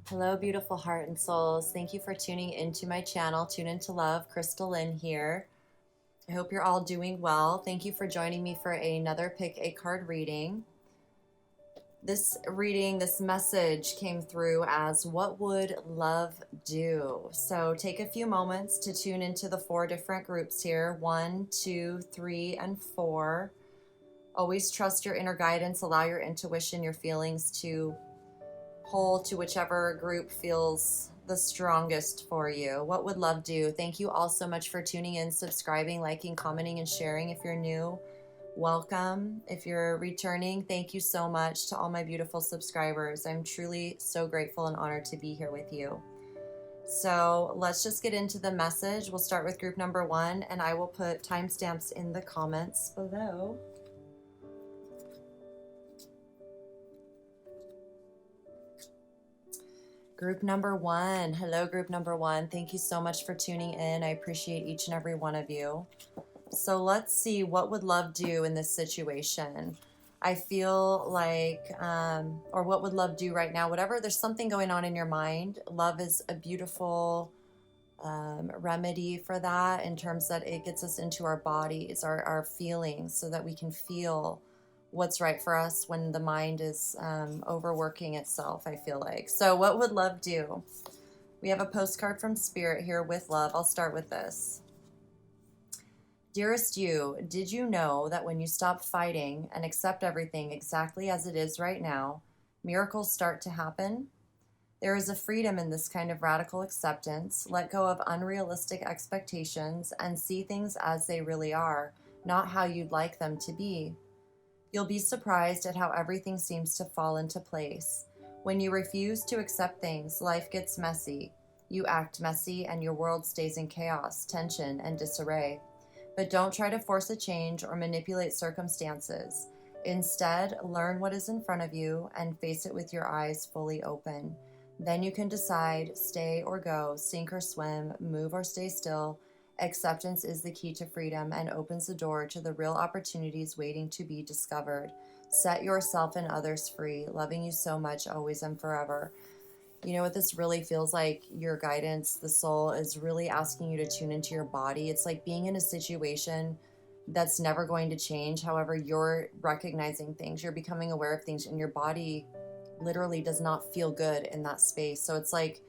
Hello, beautiful heart and souls. Thank you for tuning into my channel, Tune Into Love. Crystal Lynn here. I hope you're all doing well. Thank you for joining me for another Pick a Card reading. This message came through as what would love do? So take a few moments to tune into the 4 different groups here, 1, 2, 3, and 4. Always trust your inner guidance. Allow your intuition, your feelings to pull to whichever group feels the strongest for you. What would love do? Thank you all so much for tuning in, subscribing, liking, commenting, and sharing. If you're new, welcome. If you're returning, thank you so much to all my beautiful subscribers. I'm truly so grateful and honored to be here with you. So let's just get into the message. We'll start with group number 1, and I will put timestamps in the comments below. Group number 1. Hello, group number 1. Thank you so much for tuning in. I appreciate each and every one of you. So let's see, what would love do in this situation? I feel like, or what would love do right now? Whatever, there's something going on in your mind. Love is a beautiful remedy for that, in terms that it gets us into our bodies, our feelings, so that we can feel what's right for us when the mind is overworking itself, I feel like. So what would love do? We have a postcard from Spirit here with love. I'll start with this. Dearest you, did you know that when you stop fighting and accept everything exactly as it is right now, miracles start to happen? There is a freedom in this kind of radical acceptance. Let go of unrealistic expectations and see things as they really are, not how you'd like them to be. You'll be surprised at how everything seems to fall into place. When you refuse to accept things, life gets messy. You act messy and your world stays in chaos, tension, and disarray. But don't try to force a change or manipulate circumstances. Instead, learn what is in front of you and face it with your eyes fully open. Then you can decide, stay or go, sink or swim, move or stay still. Acceptance is the key to freedom and opens the door to the real opportunities waiting to be discovered. Set yourself and others free, loving you so much, always and forever. You know what this really feels like? Your guidance, the soul, is really asking you to tune into your body. It's like being in a situation that's never going to change. However, you're recognizing things, you're becoming aware of things, and your body literally does not feel good in that space. So it's like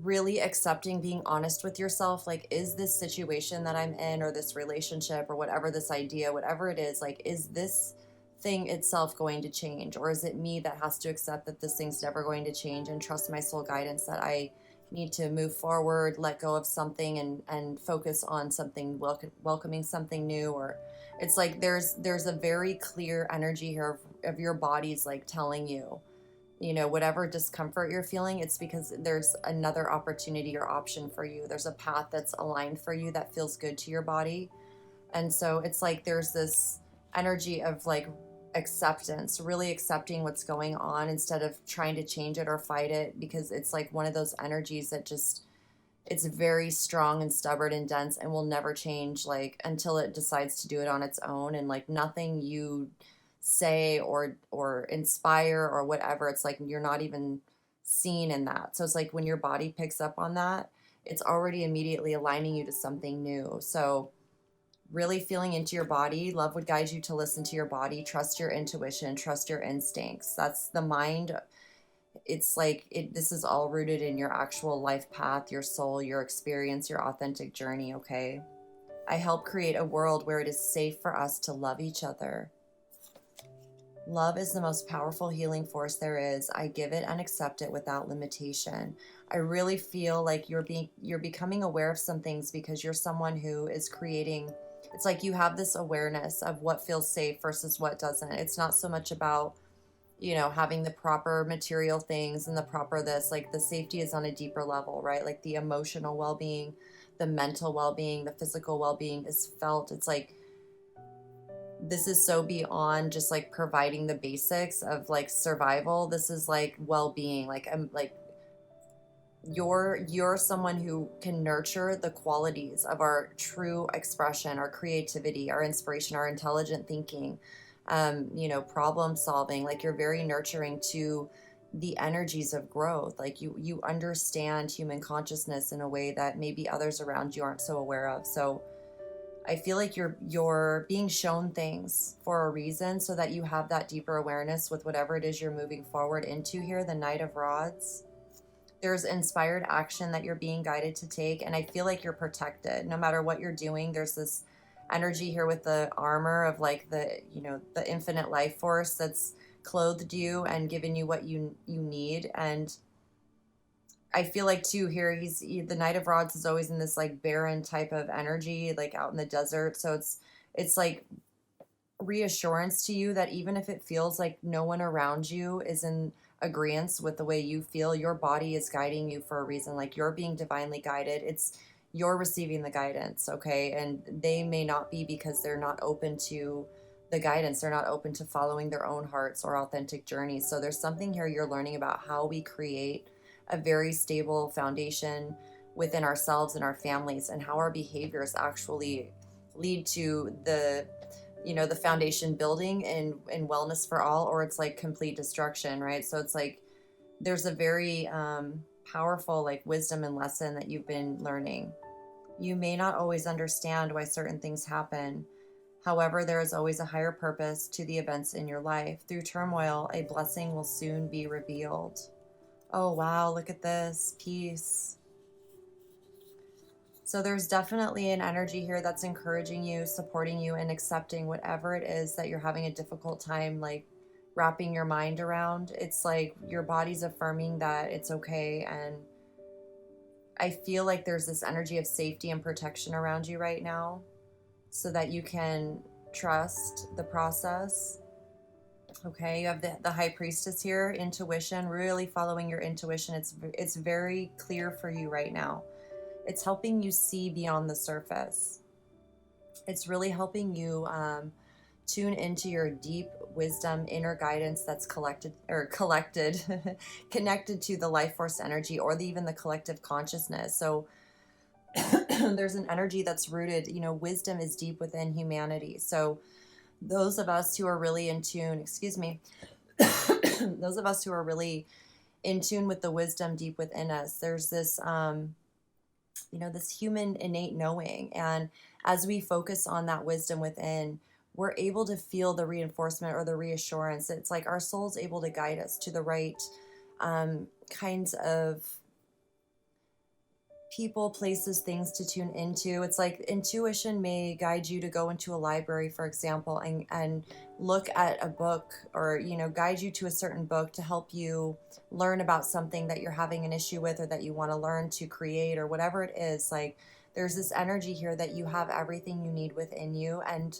really accepting, being honest with yourself. Like, is this situation that I'm in, or this relationship, or whatever, this idea, whatever it is, like, is this thing itself going to change? Or is it me that has to accept that this thing's never going to change and trust my soul guidance that I need to move forward, let go of something, and focus on something, welcoming something new? Or it's like there's a very clear energy here of your body's like telling you, whatever discomfort you're feeling, it's because there's another opportunity or option for you. There's a path that's aligned for you that feels good to your body. And so it's like there's this energy of like acceptance, really accepting what's going on instead of trying to change it or fight it, because it's like one of those energies that just, it's very strong and stubborn and dense and will never change, like, until it decides to do it on its own. And like nothing you say or inspire or whatever, it's like you're not even seen in that. So it's like when your body picks up on that, it's already immediately aligning you to something new. So really feeling into your body, love would guide you to listen to your body, trust your intuition, trust your instincts. That's the mind. It's like this is all rooted in your actual life path, your soul, your experience, your authentic journey. Okay, I help create a world where it is safe for us to love each other. Love is the most powerful healing force there is. I give it and accept it without limitation. I really feel like you're becoming aware of some things because you're someone who is creating. It's like you have this awareness of what feels safe versus what doesn't. It's not so much about, having the proper material things and the proper this. Like the safety is on a deeper level, right? Like the emotional well-being, the mental well-being, the physical well-being is felt. It's like this is so beyond just like providing the basics of like survival. This is like well-being. Like I'm like you're someone who can nurture the qualities of our true expression, our creativity, our inspiration, our intelligent thinking, problem solving. Like you're very nurturing to the energies of growth. Like you understand human consciousness in a way that maybe others around you aren't so aware of. So I feel like you're being shown things for a reason so that you have that deeper awareness with whatever it is you're moving forward into here, the Knight of Rods. There's inspired action that you're being guided to take, and I feel like you're protected no matter what you're doing. There's this energy here with the armor of like the infinite life force that's clothed you and given you what you need. And I feel like too here the Knight of Rods is always in this like barren type of energy, like out in the desert. So it's like reassurance to you that even if it feels like no one around you is in agreement with the way you feel, your body is guiding you for a reason. Like you're being divinely guided. You're receiving the guidance, okay? And they may not be because they're not open to the guidance. They're not open to following their own hearts or authentic journeys. So there's something here you're learning about how we create a very stable foundation within ourselves and our families, and how our behaviors actually lead to the foundation building and wellness for all, or it's like complete destruction, right? So it's like there's a very powerful like wisdom and lesson that you've been learning. You may not always understand why certain things happen. However, there is always a higher purpose to the events in your life. Through turmoil, a blessing will soon be revealed. Oh, wow, look at this. Peace. So there's definitely an energy here that's encouraging you, supporting you, and accepting whatever it is that you're having a difficult time, like, wrapping your mind around. It's like your body's affirming that it's okay. And I feel like there's this energy of safety and protection around you right now so that you can trust the process. Okay, you have the High Priestess here, intuition, really following your intuition. It's very clear for you right now. It's helping you see beyond the surface. It's really helping you tune into your deep wisdom, inner guidance that's connected to the life force energy, or even the collective consciousness. So there's an energy that's rooted, wisdom is deep within humanity. So those of us who are really in tune, those of us who are really in tune with the wisdom deep within us, there's this, this human innate knowing. And as we focus on that wisdom within, we're able to feel the reinforcement or the reassurance. It's like our soul's able to guide us to the right kinds of people, places, things to tune into. It's like intuition may guide you to go into a library, for example, and look at a book, or, guide you to a certain book to help you learn about something that you're having an issue with, or that you want to learn to create, or whatever it is. Like there's this energy here that you have everything you need within you, and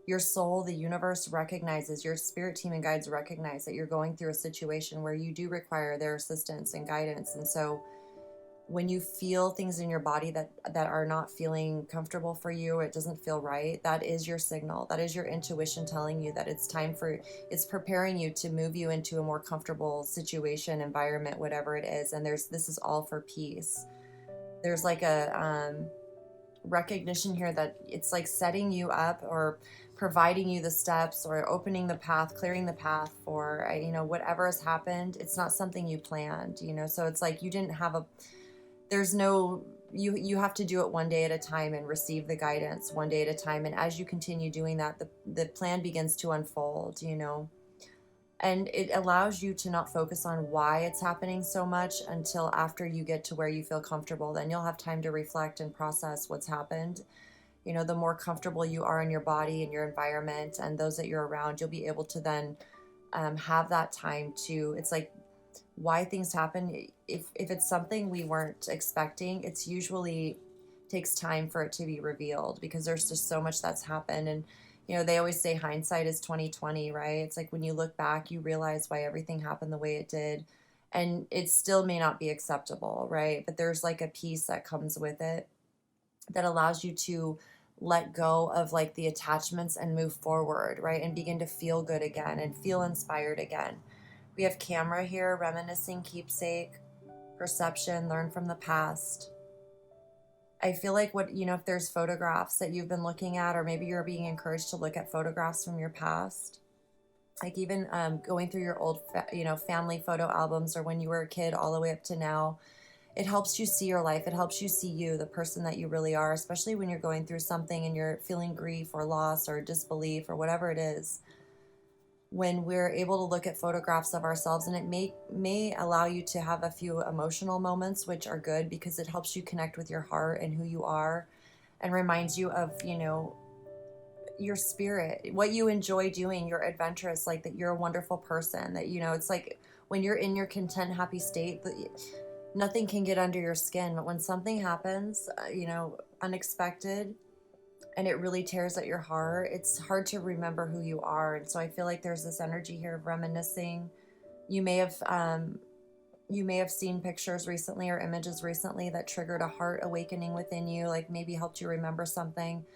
your soul, the universe recognizes, your spirit team and guides recognize that you're going through a situation where you do require their assistance and guidance. And so when you feel things in your body that are not feeling comfortable for you, it doesn't feel right, that is your signal. That is your intuition telling you that it's preparing you to move you into a more comfortable situation, environment, whatever it is. And this is all for peace. There's like a recognition here that it's like setting you up, or providing you the steps, or opening the path, clearing the path for, whatever has happened. It's not something you planned, so it's like you didn't have you have to do it one day at a time and receive the guidance one day at a time. And as you continue doing that, the plan begins to unfold, and it allows you to not focus on why it's happening so much until after you get to where you feel comfortable. Then you'll have time to reflect and process what's happened. The more comfortable you are in your body and your environment and those that you're around, you'll be able to then have that time to, it's like, why things happen. If it's something we weren't expecting, it's usually takes time for it to be revealed, because there's just so much that's happened. And they always say hindsight is 20/20, right? It's like when you look back, you realize why everything happened the way it did, and it still may not be acceptable, right? But there's like a peace that comes with it that allows you to let go of like the attachments and move forward, right? And begin to feel good again and feel inspired again. We have camera here, reminiscing, keepsake, perception, learn from the past. I feel like if there's photographs that you've been looking at, or maybe you're being encouraged to look at photographs from your past, Like even going through your old, family photo albums or when you were a kid all the way up to now, it helps you see your life. It helps you see you, the person that you really are, especially when you're going through something and you're feeling grief or loss or disbelief or whatever it is. When we're able to look at photographs of ourselves, and it may allow you to have a few emotional moments, which are good because it helps you connect with your heart and who you are, and reminds you of, your spirit, what you enjoy doing, you're adventurous, like that you're a wonderful person, that, it's like when you're in your content, happy state, that nothing can get under your skin. But when something happens, unexpected, and it really tears at your heart, it's hard to remember who you are. And so I feel like there's this energy here of reminiscing. You may have, you may have seen pictures recently or images recently that triggered a heart awakening within you, like maybe helped you remember something.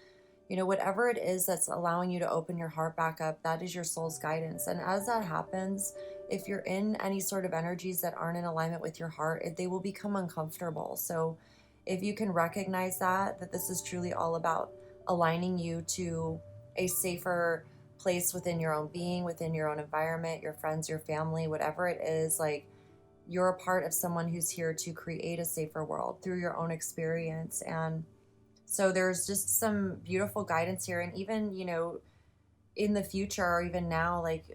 Whatever it is that's allowing you to open your heart back up, that is your soul's guidance. And as that happens, if you're in any sort of energies that aren't in alignment with your heart, they will become uncomfortable. So if you can recognize that this is truly all about aligning you to a safer place within your own being, within your own environment, your friends, your family, whatever it is, like you're a part of someone who's here to create a safer world through your own experience. And so there's just some beautiful guidance here. And even, in the future or even now, like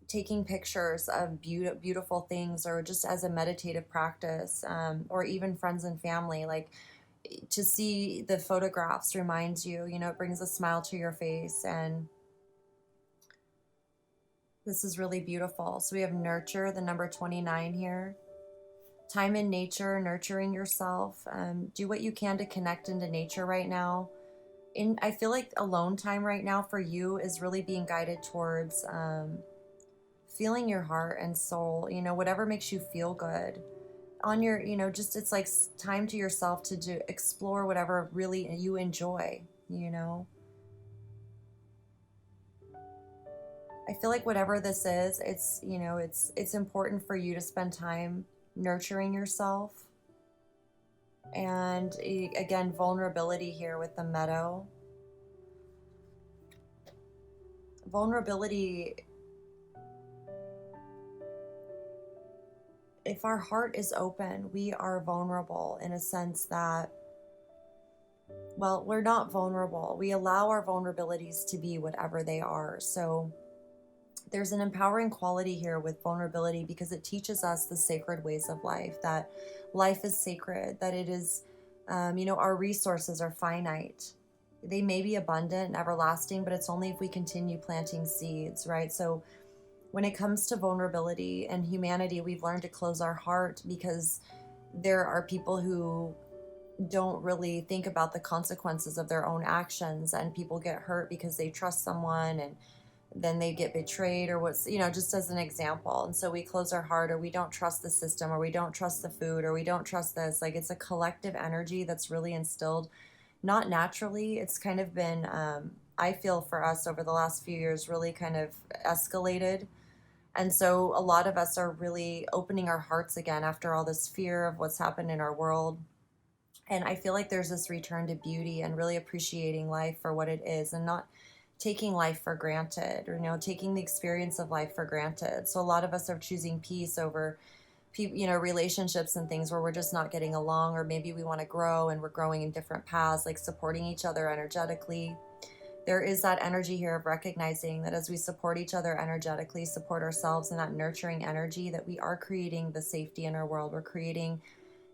taking pictures of beautiful things, or just as a meditative practice, or even friends and family, like to see the photographs reminds you, it brings a smile to your face. And this is really beautiful. So we have nurture, the number 29 here. Time in nature, nurturing yourself. Do what you can to connect into nature right now. I feel like alone time right now for you is really being guided towards feeling your heart and soul, whatever makes you feel good on your, just it's like time to yourself to explore whatever really you enjoy. I feel like whatever this is, it's important for you to spend time nurturing yourself. And again, vulnerability here with the meadow. Vulnerability, if our heart is open, we are vulnerable in a sense that, well, we're not vulnerable. We allow our vulnerabilities to be whatever they are. So there's an empowering quality here with vulnerability because it teaches us the sacred ways of life, that life is sacred, that it is, our resources are finite. They may be abundant and everlasting, but it's only if we continue planting seeds, right? So when it comes to vulnerability and humanity, we've learned to close our heart because there are people who don't really think about the consequences of their own actions, and people get hurt because they trust someone and then they get betrayed, or just as an example. And so we close our heart, or we don't trust the system, or we don't trust the food, or we don't trust this. Like it's a collective energy that's really instilled, not naturally. It's kind of been, I feel for us over the last few years, really kind of escalated. And so a lot of us are really opening our hearts again after all this fear of what's happened in our world. And I feel like there's this return to beauty and really appreciating life for what it is, and not taking life for granted, or taking the experience of life for granted. So a lot of us are choosing peace over relationships and things where we're just not getting along, or maybe we want to grow and we're growing in different paths, like supporting each other energetically. There is that energy here of recognizing that as we support each other energetically, support ourselves in that nurturing energy, that we are creating the safety in our world. We're creating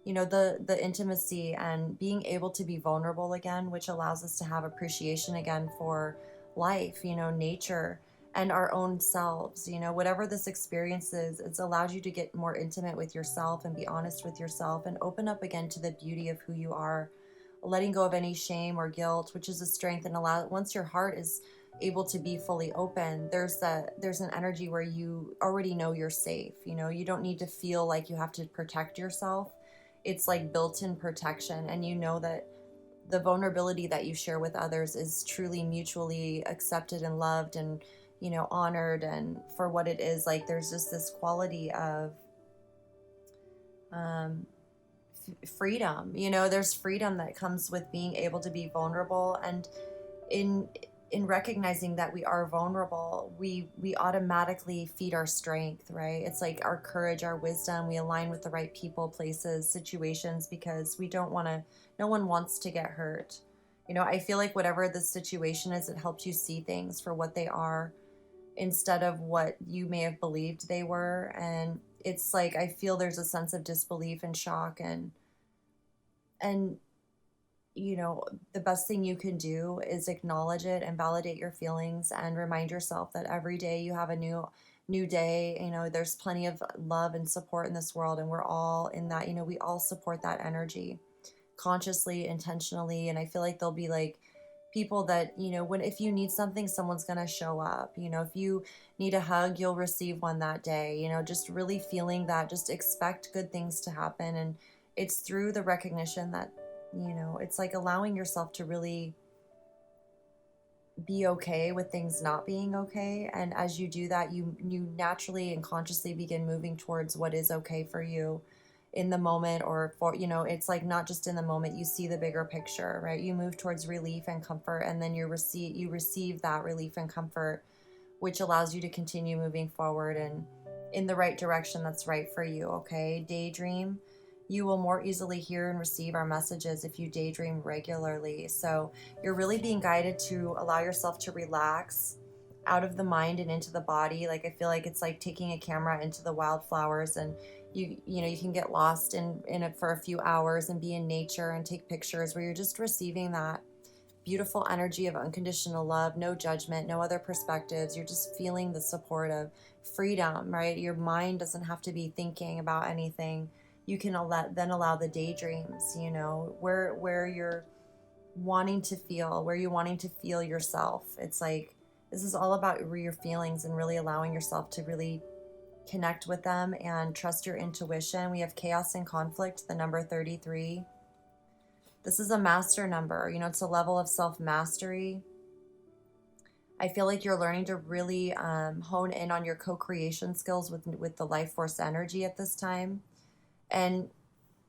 the intimacy and being able to be vulnerable again, which allows us to have appreciation again for life, nature, and our own selves. Whatever this experience is, it's allowed you to get more intimate with yourself and be honest with yourself and open up again to the beauty of who you are, letting go of any shame or guilt, which is a strength. And once your heart is able to be fully open, there's an energy where you already know you're safe. You don't need to feel like you have to protect yourself. It's like built-in protection, and that the vulnerability that you share with others is truly mutually accepted and loved and, honored, and for what it is. Like there's just this quality of freedom. There's freedom that comes with being able to be vulnerable. And in recognizing that we are vulnerable, we automatically feed our strength, right? It's like our courage, our wisdom. We align with the right people, places, situations, because we don't want to, no one wants to get hurt. I feel like whatever the situation is, it helps you see things for what they are instead of what you may have believed they were. And it's like I feel there's a sense of disbelief and shock, and the best thing you can do is acknowledge it and validate your feelings and remind yourself that every day you have a new day. There's plenty of love and support in this world, and we're all in that. We all support that energy consciously, intentionally. And I feel like there'll be like people that, when if you need something, someone's going to show up. If you need a hug, you'll receive one that day. Just really feeling that, just expect good things to happen. And it's through the recognition that, it's like allowing yourself to really be okay with things not being okay. And as you do that, you naturally and consciously begin moving towards what is okay for you in the moment, or for, it's like not just in the moment, you see the bigger picture, right? You move towards relief and comfort, and then you receive that relief and comfort, which allows you to continue moving forward and in the right direction that's right for you. Okay, daydream. You will more easily hear and receive our messages if you daydream regularly. So you're really being guided to allow yourself to relax out of the mind and into the body. Like I feel like it's like taking a camera into the wildflowers, and you can get lost in it for a few hours and be in nature and take pictures where you're just receiving that beautiful energy of unconditional love, no judgment, no other perspectives. You're just feeling the support of freedom, right? Your mind doesn't have to be thinking about anything. You can then allow the daydreams, where you're wanting to feel, where you're wanting to feel yourself. It's like this is all about your feelings and really allowing yourself to really connect with them and trust your intuition. We have chaos and conflict, the number 33. This is a master number. It's a level of self-mastery. I feel like you're learning to really hone in on your co-creation skills with the life force energy at this time. And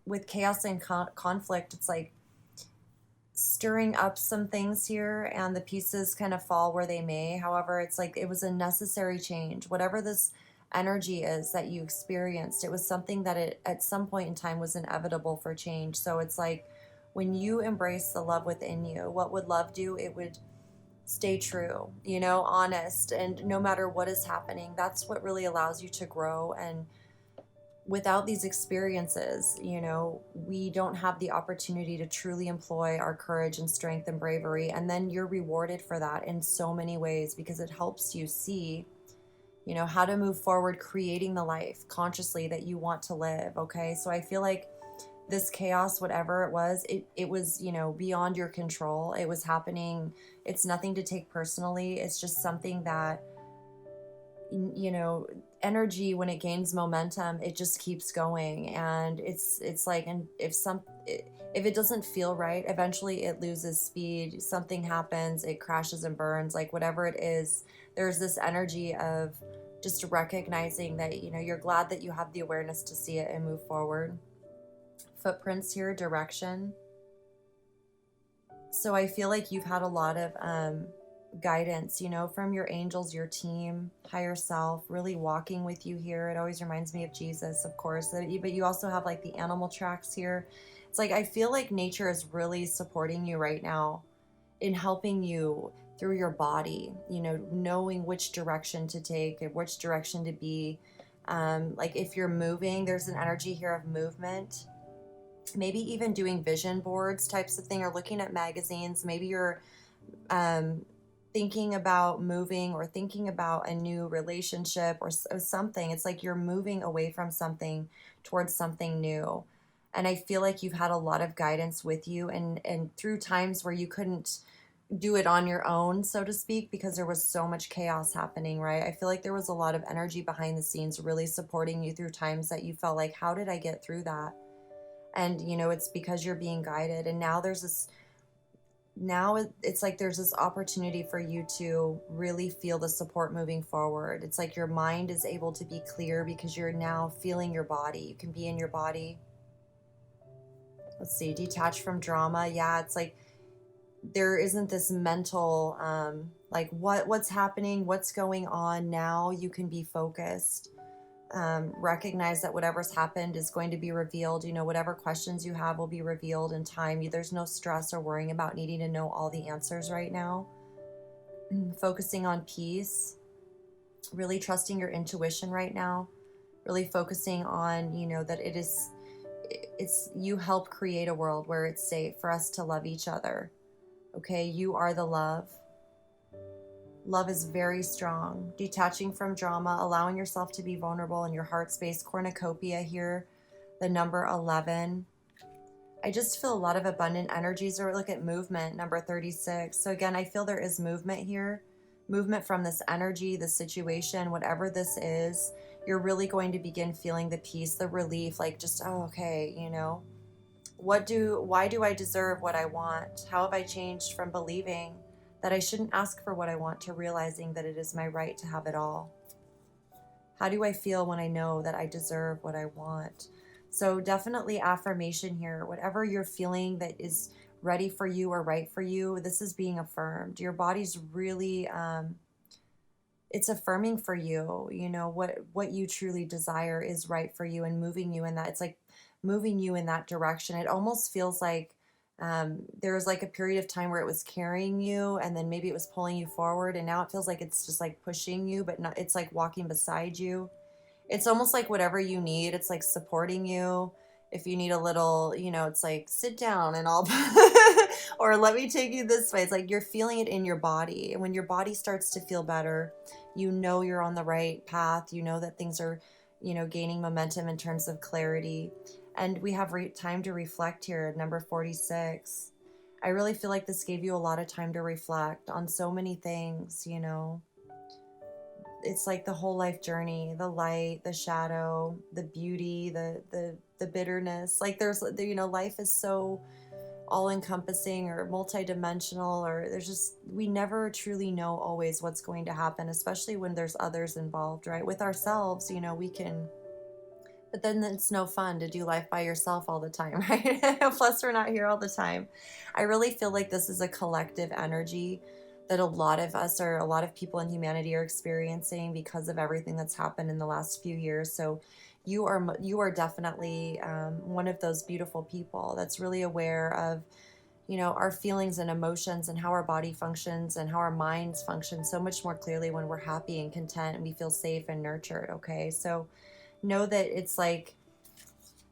with chaos and conflict, it's like stirring up some things here, and the pieces kind of fall where they may. However, it's like it was a necessary change. Whatever this energy is that you experienced, it was something that it at some point in time was inevitable for change. So it's like when you embrace the love within you, what would love do? It would stay true, honest, and no matter what is happening, that's what really allows you to grow. And without these experiences, we don't have the opportunity to truly employ our courage and strength and bravery. And then you're rewarded for that in so many ways, because it helps you see how to move forward, creating the life consciously that you want to live. Okay. So I feel like this chaos, whatever it was, beyond your control. It was happening. It's nothing to take personally. It's just something that, energy, when it gains momentum, it just keeps going. And it's like, and if it doesn't feel right, eventually it loses speed. Something happens, it crashes and burns, like whatever it is. There's this energy of just recognizing that, you're glad that you have the awareness to see it and move forward. Footprints here, direction. So I feel like you've had a lot of guidance, from your angels, your team, higher self, really walking with you here. It always reminds me of Jesus, of course, but you also have like the animal tracks here. It's like I feel like nature is really supporting you right now in helping you through your body, knowing which direction to take and which direction to be. Like if you're moving, there's an energy here of movement. Maybe even doing vision boards types of thing, or looking at magazines. Maybe you're thinking about moving, or thinking about a new relationship or something. It's like you're moving away from something towards something new. And I feel like you've had a lot of guidance with you, and through times where you couldn't do it on your own, so to speak, because there was so much chaos happening, right? I feel like there was a lot of energy behind the scenes really supporting you through times that you felt like, how did I get through that? And, it's because you're being guided. And now it's like there's this opportunity for you to really feel the support moving forward. It's like your mind is able to be clear because you're now feeling your body. You can be in your body. Let's see, detach from drama. Yeah, it's like there isn't this mental, like what's happening, what's going on now. You can be focused. Recognize that whatever's happened is going to be revealed. Whatever questions you have will be revealed in time. There's no stress or worrying about needing to know all the answers right now. Focusing on peace, really trusting your intuition right now, really focusing on, that it's you help create a world where it's safe for us to love each other. Okay, you are the love. Love is very strong. Detaching from drama, allowing yourself to be vulnerable in your heart space. Cornucopia here, the number 11. I just feel a lot of abundant energies. Or look at movement, number 36. So again, I feel there is movement here. Movement from this energy, the situation, whatever this is. You're really going to begin feeling the peace, the relief, like just, oh, okay, why do I deserve what I want? How have I changed from believing that I shouldn't ask for what I want to realizing that it is my right to have it all? How do I feel when I know that I deserve what I want? So definitely affirmation here. Whatever you're feeling that is ready for you or right for you, this is being affirmed. Your body's really, it's affirming for you. What you truly desire is right for you and moving you in that. It's like moving you in that direction. It almost feels like there was like a period of time where it was carrying you, and then maybe it was pulling you forward, and now it feels like it's just like pushing you, but not, it's like walking beside you. It's almost like whatever you need, it's like supporting you. If you need a little, it's like sit down and I'll or let me take you this way. It's like you're feeling it in your body. And when your body starts to feel better, you're on the right path. That things are, gaining momentum in terms of clarity. And we have time to reflect here, number 46. I really feel like this gave you a lot of time to reflect on so many things. It's like the whole life journey, the light, the shadow, the beauty, the bitterness. Like life is so all encompassing or multidimensional, or we never truly know always what's going to happen, especially when there's others involved, right? With ourselves, we can, but then it's no fun to do life by yourself all the time, right? Plus, we're not here all the time. I really feel like this is a collective energy that a lot of people in humanity are experiencing because of everything that's happened in the last few years. So you are definitely one of those beautiful people that's really aware of, our feelings and emotions and how our body functions and how our minds function so much more clearly when we're happy and content and we feel safe and nurtured. Okay, so know that it's like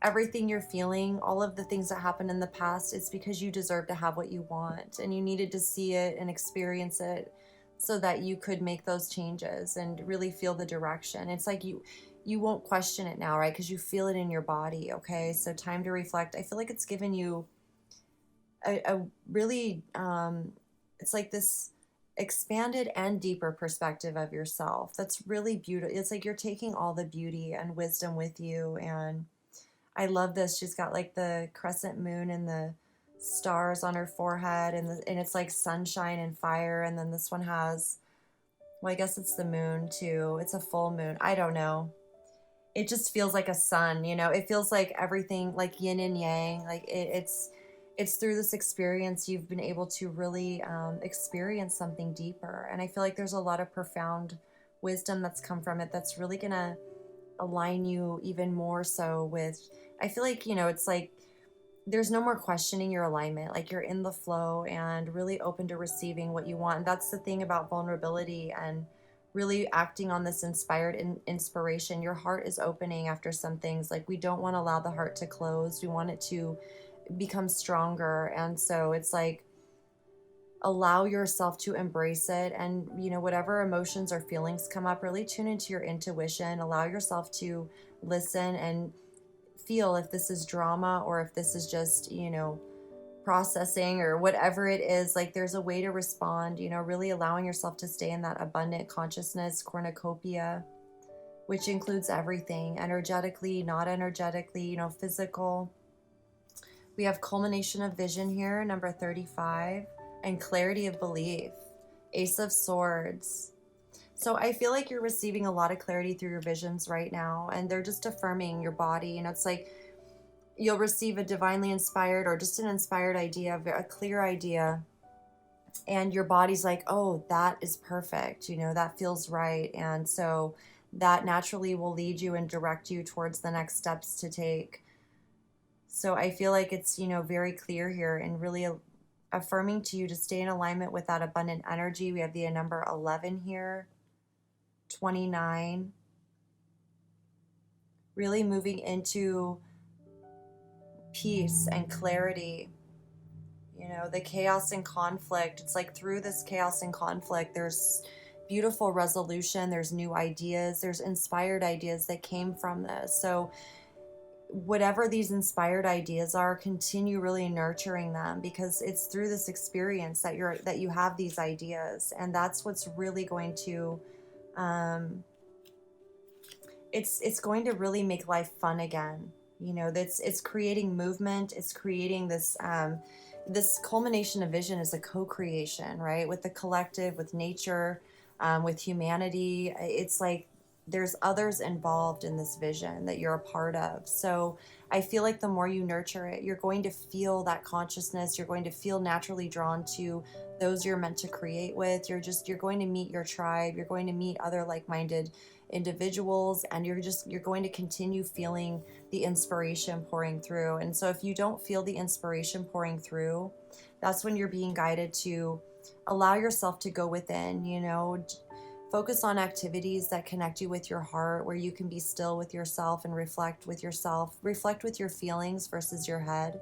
everything you're feeling, all of the things that happened in the past, it's because you deserve to have what you want, and you needed to see it and experience it so that you could make those changes and really feel the direction. It's like you won't question it now, right? Because you feel it in your body. Okay, so time to reflect. I feel like it's given you a really it's like this expanded and deeper perspective of yourself that's really beautiful. It's like you're taking all the beauty and wisdom with you. And I love this. She's got like the crescent moon and the stars on her forehead, and it's like sunshine and fire. And then this one has, well, I guess it's the moon too. It's a full moon. I don't know. It just feels like a sun, It feels like everything, like yin and yang. Like it's through this experience you've been able to really experience something deeper. And I feel like there's a lot of profound wisdom that's come from it that's really gonna align you even more so with, I feel like, it's like there's no more questioning your alignment. Like you're in the flow and really open to receiving what you want. And that's the thing about vulnerability and really acting on this inspired inspiration. Your heart is opening after some things. Like we don't want to allow the heart to close. We want it to become stronger. And so it's like, allow yourself to embrace it. And whatever emotions or feelings come up, really tune into your intuition. Allow yourself to listen and feel if this is drama or if this is just processing or whatever it is. Like there's a way to respond, really allowing yourself to stay in that abundant consciousness cornucopia, which includes everything, energetically, not energetically, physical. We have culmination of vision here, number 35, and clarity of belief, Ace of Swords. So I feel like you're receiving a lot of clarity through your visions right now, and they're just affirming your body. It's like you'll receive a divinely inspired or just an inspired idea, a clear idea and your body's like, oh, that is perfect, that feels right. And so that naturally will lead you and direct you towards the next steps to take. So I feel like it's, very clear here, and really affirming to you to stay in alignment with that abundant energy. We have the number 11 here, 29, really moving into peace and clarity. The chaos and conflict, it's like through this chaos and conflict, there's beautiful resolution, there's new ideas, there's inspired ideas that came from this. So whatever these inspired ideas are, continue really nurturing them, because it's through this experience that you have these ideas, and that's what's really going to it's going to really make life fun again. It's creating movement, it's creating this culmination of vision is a co-creation, right, with the collective, with nature, with humanity. It's like there's others involved in this vision that you're a part of. So I feel like the more you nurture it, you're going to feel that consciousness. You're going to feel naturally drawn to those you're meant to create with. You're going to meet your tribe. You're going to meet other like-minded individuals, and you're going to continue feeling the inspiration pouring through. And so if you don't feel the inspiration pouring through, that's when you're being guided to allow yourself to go within, focus on activities that connect you with your heart, where you can be still with yourself and reflect with yourself, reflect with your feelings versus your head.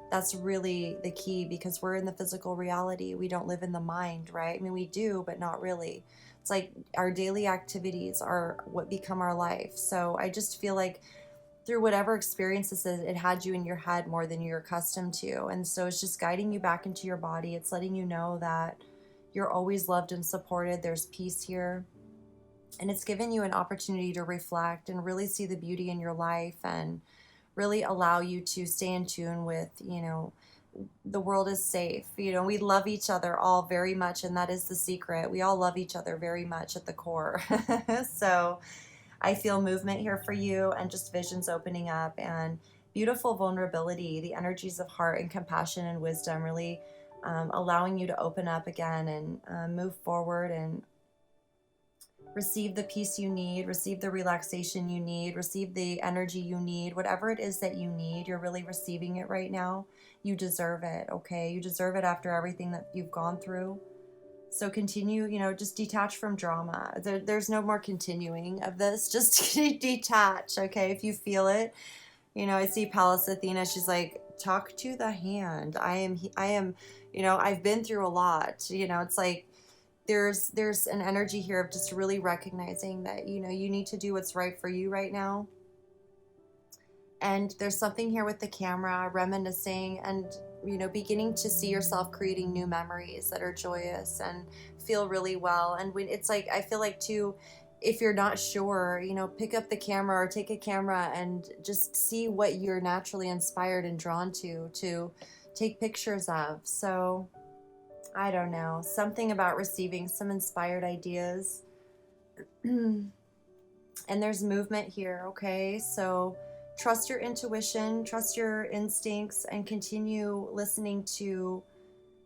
That's really the key, because we're in the physical reality. We don't live in the mind, right? I mean, we do, but not really. It's like our daily activities are what become our life. So I just feel like through whatever experiences it had you in your head more than you're accustomed to. And so it's just guiding you back into your body. It's letting you know that you're always loved and supported. There's peace here. And it's given you an opportunity to reflect and really see the beauty in your life, and really allow you to stay in tune with, the world is safe. We love each other all very much, and that is the secret. We all love each other very much at the core. So I feel movement here for you, and just visions opening up, and beautiful vulnerability, the energies of heart and compassion and wisdom, really allowing you to open up again and move forward and receive the peace you need, receive the relaxation you need, receive the energy you need. Whatever it is that you need, you're really receiving it right now. You deserve it, okay? You deserve it after everything that you've gone through. So continue, just detach from drama. There's no more continuing of this. Just detach, okay? If you feel it. I see Pallas Athena. She's like, talk to the hand. I am, I've been through a lot. It's like, there's an energy here of just really recognizing that, you need to do what's right for you right now. And there's something here with the camera, reminiscing and, beginning to see yourself creating new memories that are joyous and feel really well. And when it's like, I feel like too, if you're not sure, pick up the camera or take a camera and just see what you're naturally inspired and drawn to take pictures of. So I don't know, something about receiving some inspired ideas. And there's movement here, okay? So trust your intuition, trust your instincts, and continue listening to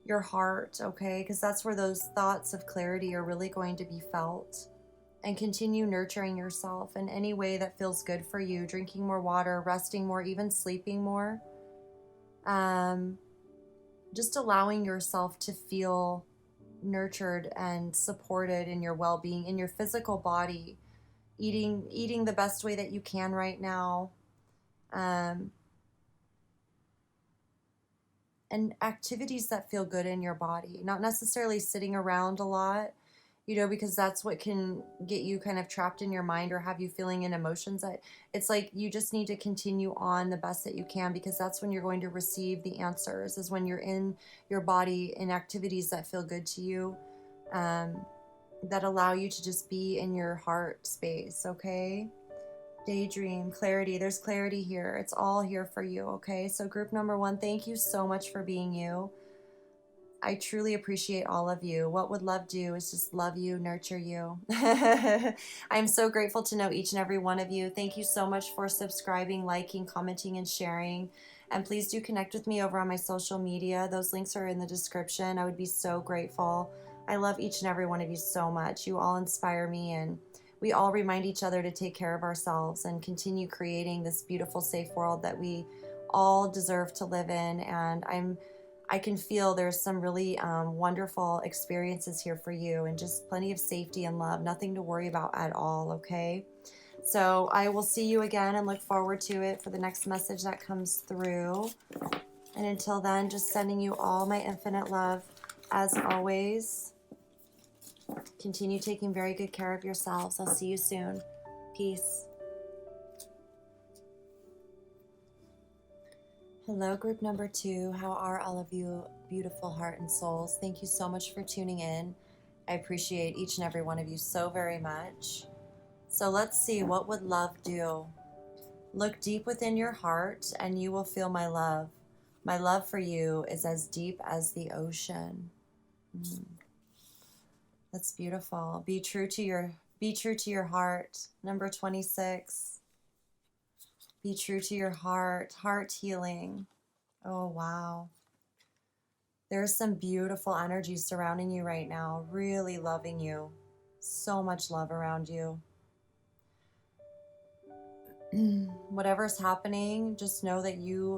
your heart, okay? Because that's where those thoughts of clarity are really going to be felt. And continue nurturing yourself in any way that feels good for you, drinking more water, resting more, even sleeping more. Just allowing yourself to feel nurtured and supported in your well-being, in your physical body, eating the best way that you can right now, and activities that feel good in your body, not necessarily sitting around a lot, because that's what can get you kind of trapped in your mind or have you feeling in emotions. That it's like you just need to continue on the best that you can, because that's when you're going to receive the answers, is when you're in your body in activities that feel good to you, that allow you to just be in your heart space, okay? Daydream, clarity, there's clarity here. It's all here for you, okay? So group number 1, thank you so much for being you. I truly appreciate all of you. What would love do is just love you, nurture you. I'm so grateful to know each and every one of you. Thank you so much for subscribing, liking, commenting, and sharing. And please do connect with me over on my social media. Those links are in the description. I would be so grateful. I love each and every one of you so much. You all inspire me, and we all remind each other to take care of ourselves and continue creating this beautiful, safe world that we all deserve to live in. And I can feel there's some really wonderful experiences here for you, and just plenty of safety and love. Nothing to worry about at all, okay? So I will see you again and look forward to it for the next message that comes through. And until then, just sending you all my infinite love. As always, continue taking very good care of yourselves. I'll see you soon. Peace. Hello, group number 2. How are all of you, beautiful heart and souls? Thank you so much for tuning in. I appreciate each and every one of you so very much. So let's see, what would love do? Look deep within your heart and you will feel my love. My love for you is as deep as the ocean. That's beautiful. Be true to your heart. Number 26. Be true to your heart. Heart healing. Oh, wow. There's some beautiful energy surrounding you right now, really loving you. So much love around you. Whatever's happening, just know that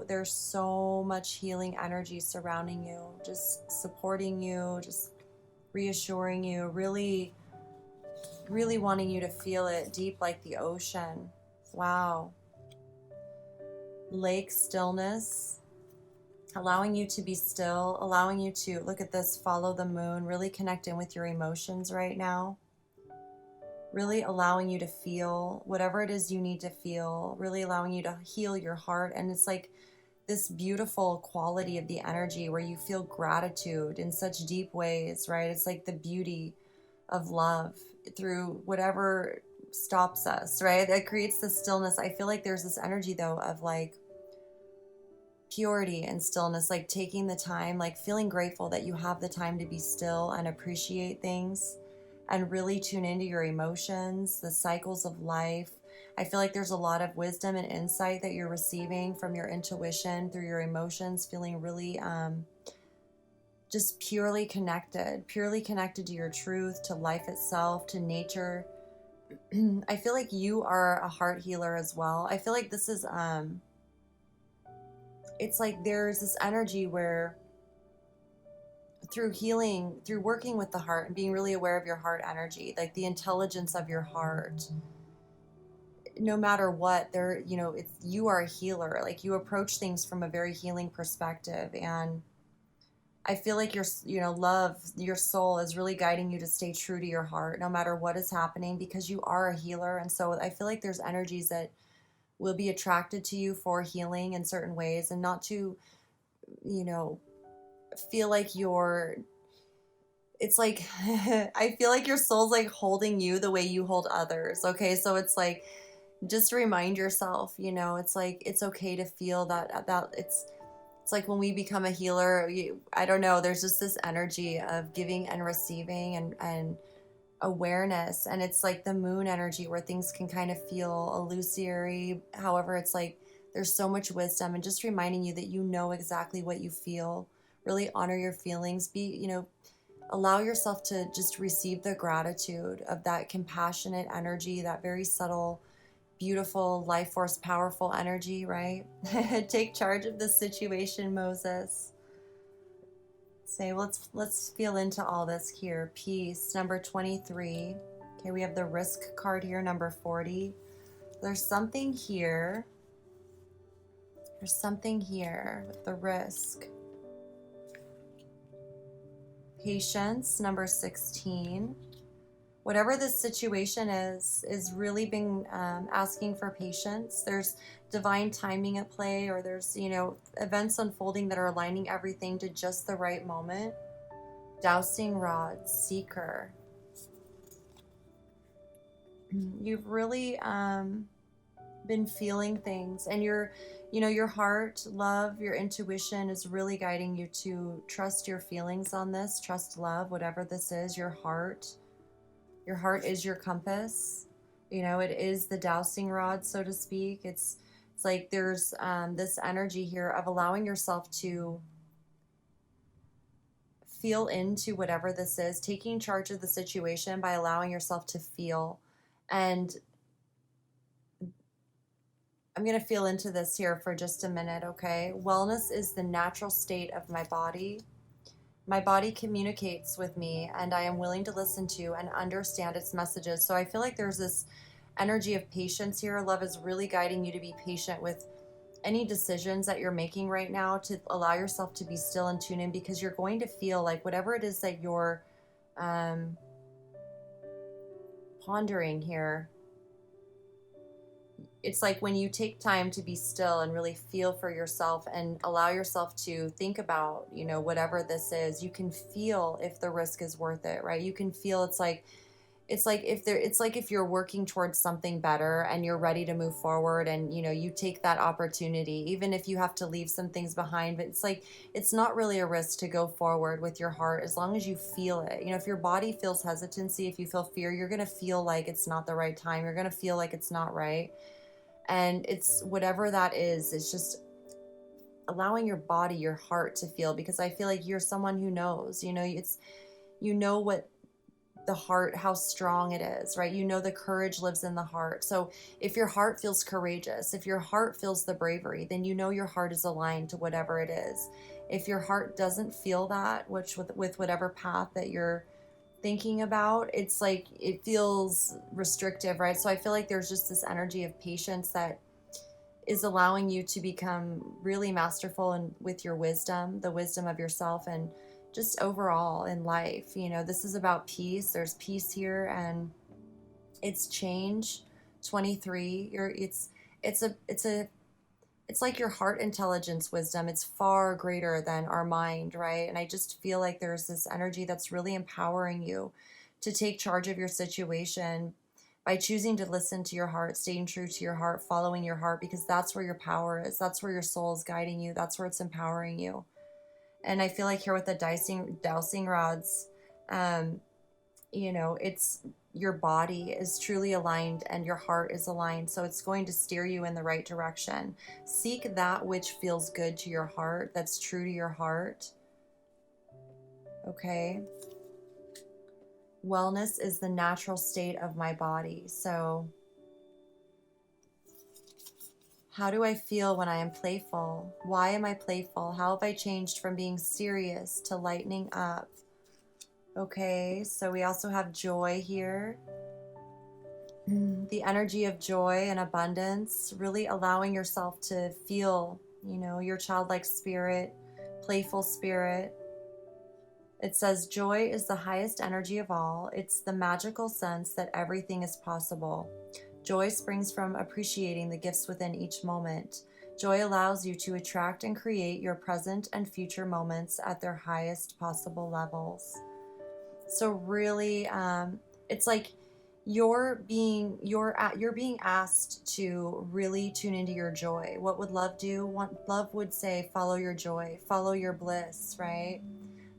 there's so much healing energy surrounding you, just supporting you, just reassuring you, really, really wanting you to feel it deep like the ocean. Wow. Lake stillness, allowing you to be still, allowing you to, look at this, follow the moon, really connect in with your emotions right now. Really allowing you to feel whatever it is you need to feel, really allowing you to heal your heart. And it's like this beautiful quality of the energy where you feel gratitude in such deep ways, right? It's like the beauty of love through whatever stops us, right? That creates this stillness. I feel like there's this energy though of like purity and stillness, like taking the time, like feeling grateful that you have the time to be still and appreciate things and really tune into your emotions, the cycles of life. I feel like there's a lot of wisdom and insight that you're receiving from your intuition through your emotions, feeling really just purely connected to your truth, to life itself, to nature. I feel like you are a heart healer as well. I feel like this is, it's like there's this energy where through healing, through working with the heart and being really aware of your heart energy, like the intelligence of your heart, no matter what, you are a healer. Like you approach things from a very healing perspective. And I feel like your soul is really guiding you to stay true to your heart, no matter what is happening, because you are a healer. And so I feel like there's energies that will be attracted to you for healing in certain ways, and not to, feel like it's like, I feel like your soul's like holding you the way you hold others. Okay. So it's like, just remind yourself, it's like, it's okay to feel that it's like when we become a healer, I don't know, there's just this energy of giving and receiving and awareness. And it's like the moon energy where things can kind of feel illusory. However, it's like, there's so much wisdom, and just reminding you that you know exactly what you feel. Really honor your feelings. Allow yourself to just receive the gratitude of that compassionate energy, that very subtle, beautiful, life force, powerful energy, right? Take charge of the situation, Moses. Say, let's feel into all this here. Peace, number 23. Okay, we have the risk card here, number 40. There's something here. There's something here with the risk. Patience, number 16. Whatever this situation is really being asking for patience. There's divine timing at play, or there's, events unfolding that are aligning everything to just the right moment. Dowsing rod, seeker. You've really been feeling things, and your heart, love, your intuition is really guiding you to trust your feelings on this, trust love, whatever this is, your heart. Your heart is your compass. It is the dowsing rod, so to speak. It's It's like there's this energy here of allowing yourself to feel into whatever this is, taking charge of the situation by allowing yourself to feel. And I'm going to feel into this here for just a minute, okay? Wellness is the natural state of my body. My body communicates with me, and I am willing to listen to and understand its messages. So I feel like there's this energy of patience here. Love is really guiding you to be patient with any decisions that you're making right now, to allow yourself to be still and tune in, because you're going to feel like whatever it is that you're pondering here, it's like when you take time to be still and really feel for yourself and allow yourself to think about, whatever this is, you can feel if the risk is worth it, right? You can feel it's like if you're working towards something better and you're ready to move forward, and you take that opportunity, even if you have to leave some things behind. But it's like it's not really a risk to go forward with your heart, as long as you feel it. If your body feels hesitancy, if you feel fear, you're going to feel like it's not the right time. You're going to feel like it's not right. And it's whatever that is, it's just allowing your body, your heart to feel, because I feel like you're someone who knows, what the heart, how strong it is, right? The courage lives in the heart. So if your heart feels courageous, if your heart feels the bravery, then your heart is aligned to whatever it is. If your heart doesn't feel that, which with whatever path that you're thinking about, it's like it feels restrictive, right? So I feel like there's just this energy of patience that is allowing you to become really masterful and with your wisdom, the wisdom of yourself, and just overall in life. This is about peace. There's peace here, and it's change. 23. It's like your heart intelligence wisdom. It's far greater than our mind, right? And I just feel like there's this energy that's really empowering you to take charge of your situation by choosing to listen to your heart, staying true to your heart, following your heart, because that's where your power is. That's where your soul is guiding you. That's where it's empowering you. And I feel like here with the dowsing rods, it's your body is truly aligned and your heart is aligned. So it's going to steer you in the right direction. Seek that which feels good to your heart, that's true to your heart. Okay. Wellness is the natural state of my body. So how do I feel when I am playful? Why am I playful? How have I changed from being serious to lightening up? Okay, so we also have joy here. The energy of joy and abundance, really allowing yourself to feel, your childlike spirit, playful spirit. It says, joy is the highest energy of all. It's the magical sense that everything is possible. Joy springs from appreciating the gifts within each moment. Joy allows you to attract and create your present and future moments at their highest possible levels. So really, it's like you're being asked to really tune into your joy. What would love do? Love would say, follow your joy, follow your bliss, right?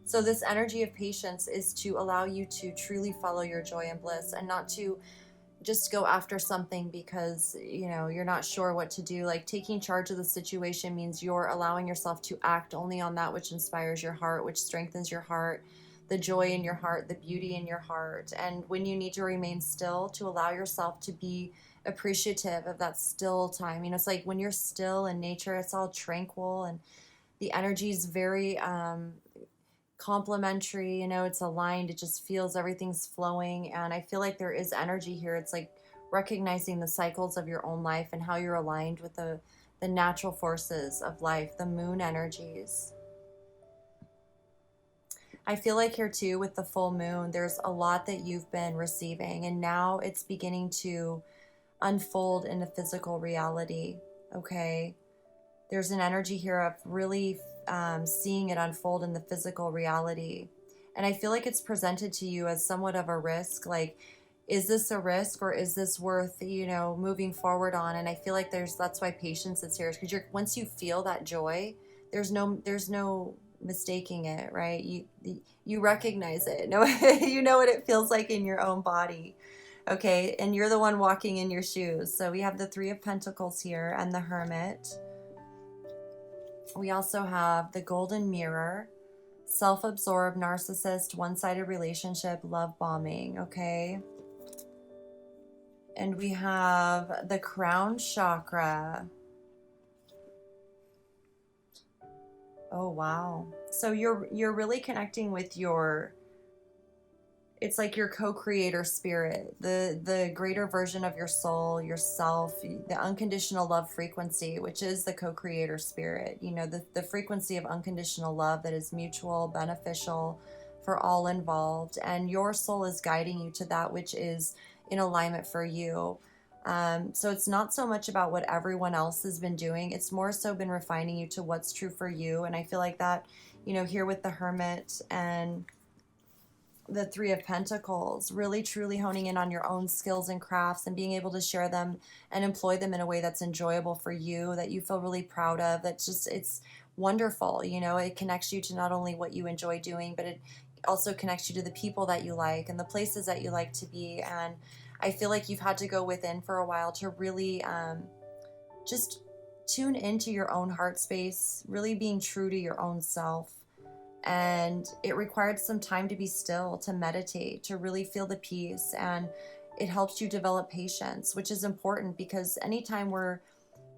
So this energy of patience is to allow you to truly follow your joy and bliss, and not to just go after something because you're not sure what to do. Like, taking charge of the situation means you're allowing yourself to act only on that which inspires your heart, which strengthens your heart, the joy in your heart, the beauty in your heart. And when you need to remain still, to allow yourself to be appreciative of that still time. It's like when you're still in nature, it's all tranquil and the energy is very complementary, it's aligned, it just feels everything's flowing. And I feel like there is energy here. It's like recognizing the cycles of your own life and how you're aligned with the natural forces of life, the moon energies. I feel like here too with the full moon, there's a lot that you've been receiving, and now it's beginning to unfold into physical reality. Okay, there's an energy here of really seeing it unfold in the physical reality. And I feel like it's presented to you as somewhat of a risk. Like, is this a risk, or is this worth, moving forward on? And I feel like that's why patience is here, because once you feel that joy, there's no mistaking it, right? You recognize it. No, you know what it feels like in your own body. Okay, and you're the one walking in your shoes. So we have the Three of Pentacles here and the Hermit. We also have the Golden Mirror, self-absorbed, narcissist, one-sided relationship, love bombing, okay? And we have the Crown Chakra. Oh, wow. So you're really connecting with your, it's like your co-creator spirit, the greater version of your soul, yourself, the unconditional love frequency, which is the co-creator spirit. You know, the frequency of unconditional love that is mutual, beneficial for all involved, and your soul is guiding you to that which is in alignment for you. So it's not so much about what everyone else has been doing. It's more so been refining you to what's true for you. And I feel like that, you know, here with the Hermit and the Three of Pentacles, really truly honing in on your own skills and crafts and being able to share them and employ them in a way that's enjoyable for you, that you feel really proud of. That's just, it's wonderful. You know, it connects you to not only what you enjoy doing, but it also connects you to the people that you like and the places that you like to be. And I feel like you've had to go within for a while to really just tune into your own heart space, really being true to your own self. And it required some time to be still, to meditate, to really feel the peace. And it helps you develop patience, which is important because anytime we're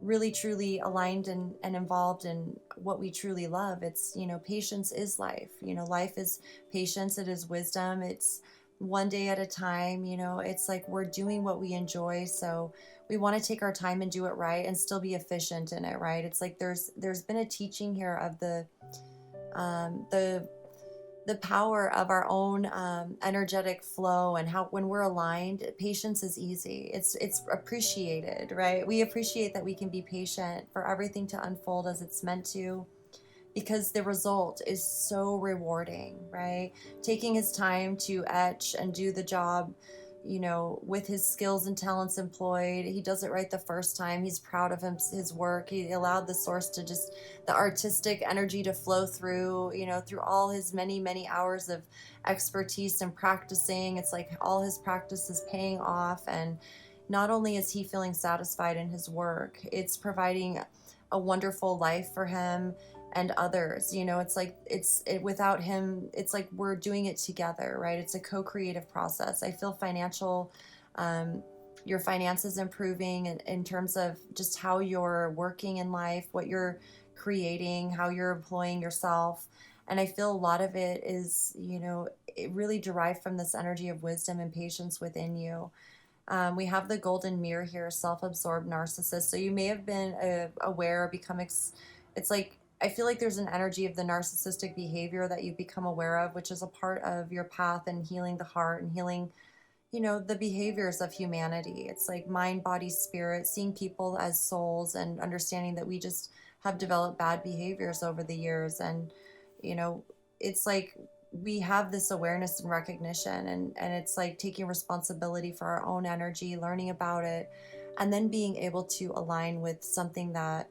really truly aligned and involved in what we truly love, it's, you know, patience is life. You know, life is patience, it is wisdom, it's one day at a time. You know, it's like we're doing what we enjoy, so we want to take our time and do it right and still be efficient in it, right? It's like there's been a teaching here of um, the the power of our own energetic flow, and how when we're aligned, patience is easy. It's appreciated, right? We appreciate that we can be patient for everything to unfold as it's meant to, because the result is so rewarding, right? Taking his time to etch and do the job, you know, with his skills and talents employed. He does it right the first time. He's proud of his work. He allowed the source to just, the artistic energy to flow through, you know, through all his many, many hours of expertise and practicing. It's like all his practice is paying off. And not only is he feeling satisfied in his work, it's providing a wonderful life for him and others. You know, it's like without him, it's like we're doing it together, right? It's a co-creative process. I feel um, your finances improving in terms of just how you're working in life, what you're creating, how you're employing yourself. And I feel a lot of it is, you know, it really derived from this energy of wisdom and patience within you. We have the Golden Mirror here, self-absorbed narcissist. So you may have been aware, it's like, I feel like there's an energy of the narcissistic behavior that you become aware of, which is a part of your path and healing the heart and healing, you know, the behaviors of humanity. It's like mind, body, spirit, seeing people as souls and understanding that we just have developed bad behaviors over the years. And, you know, it's like we have this awareness and recognition, and it's like taking responsibility for our own energy, learning about it, and then being able to align with something that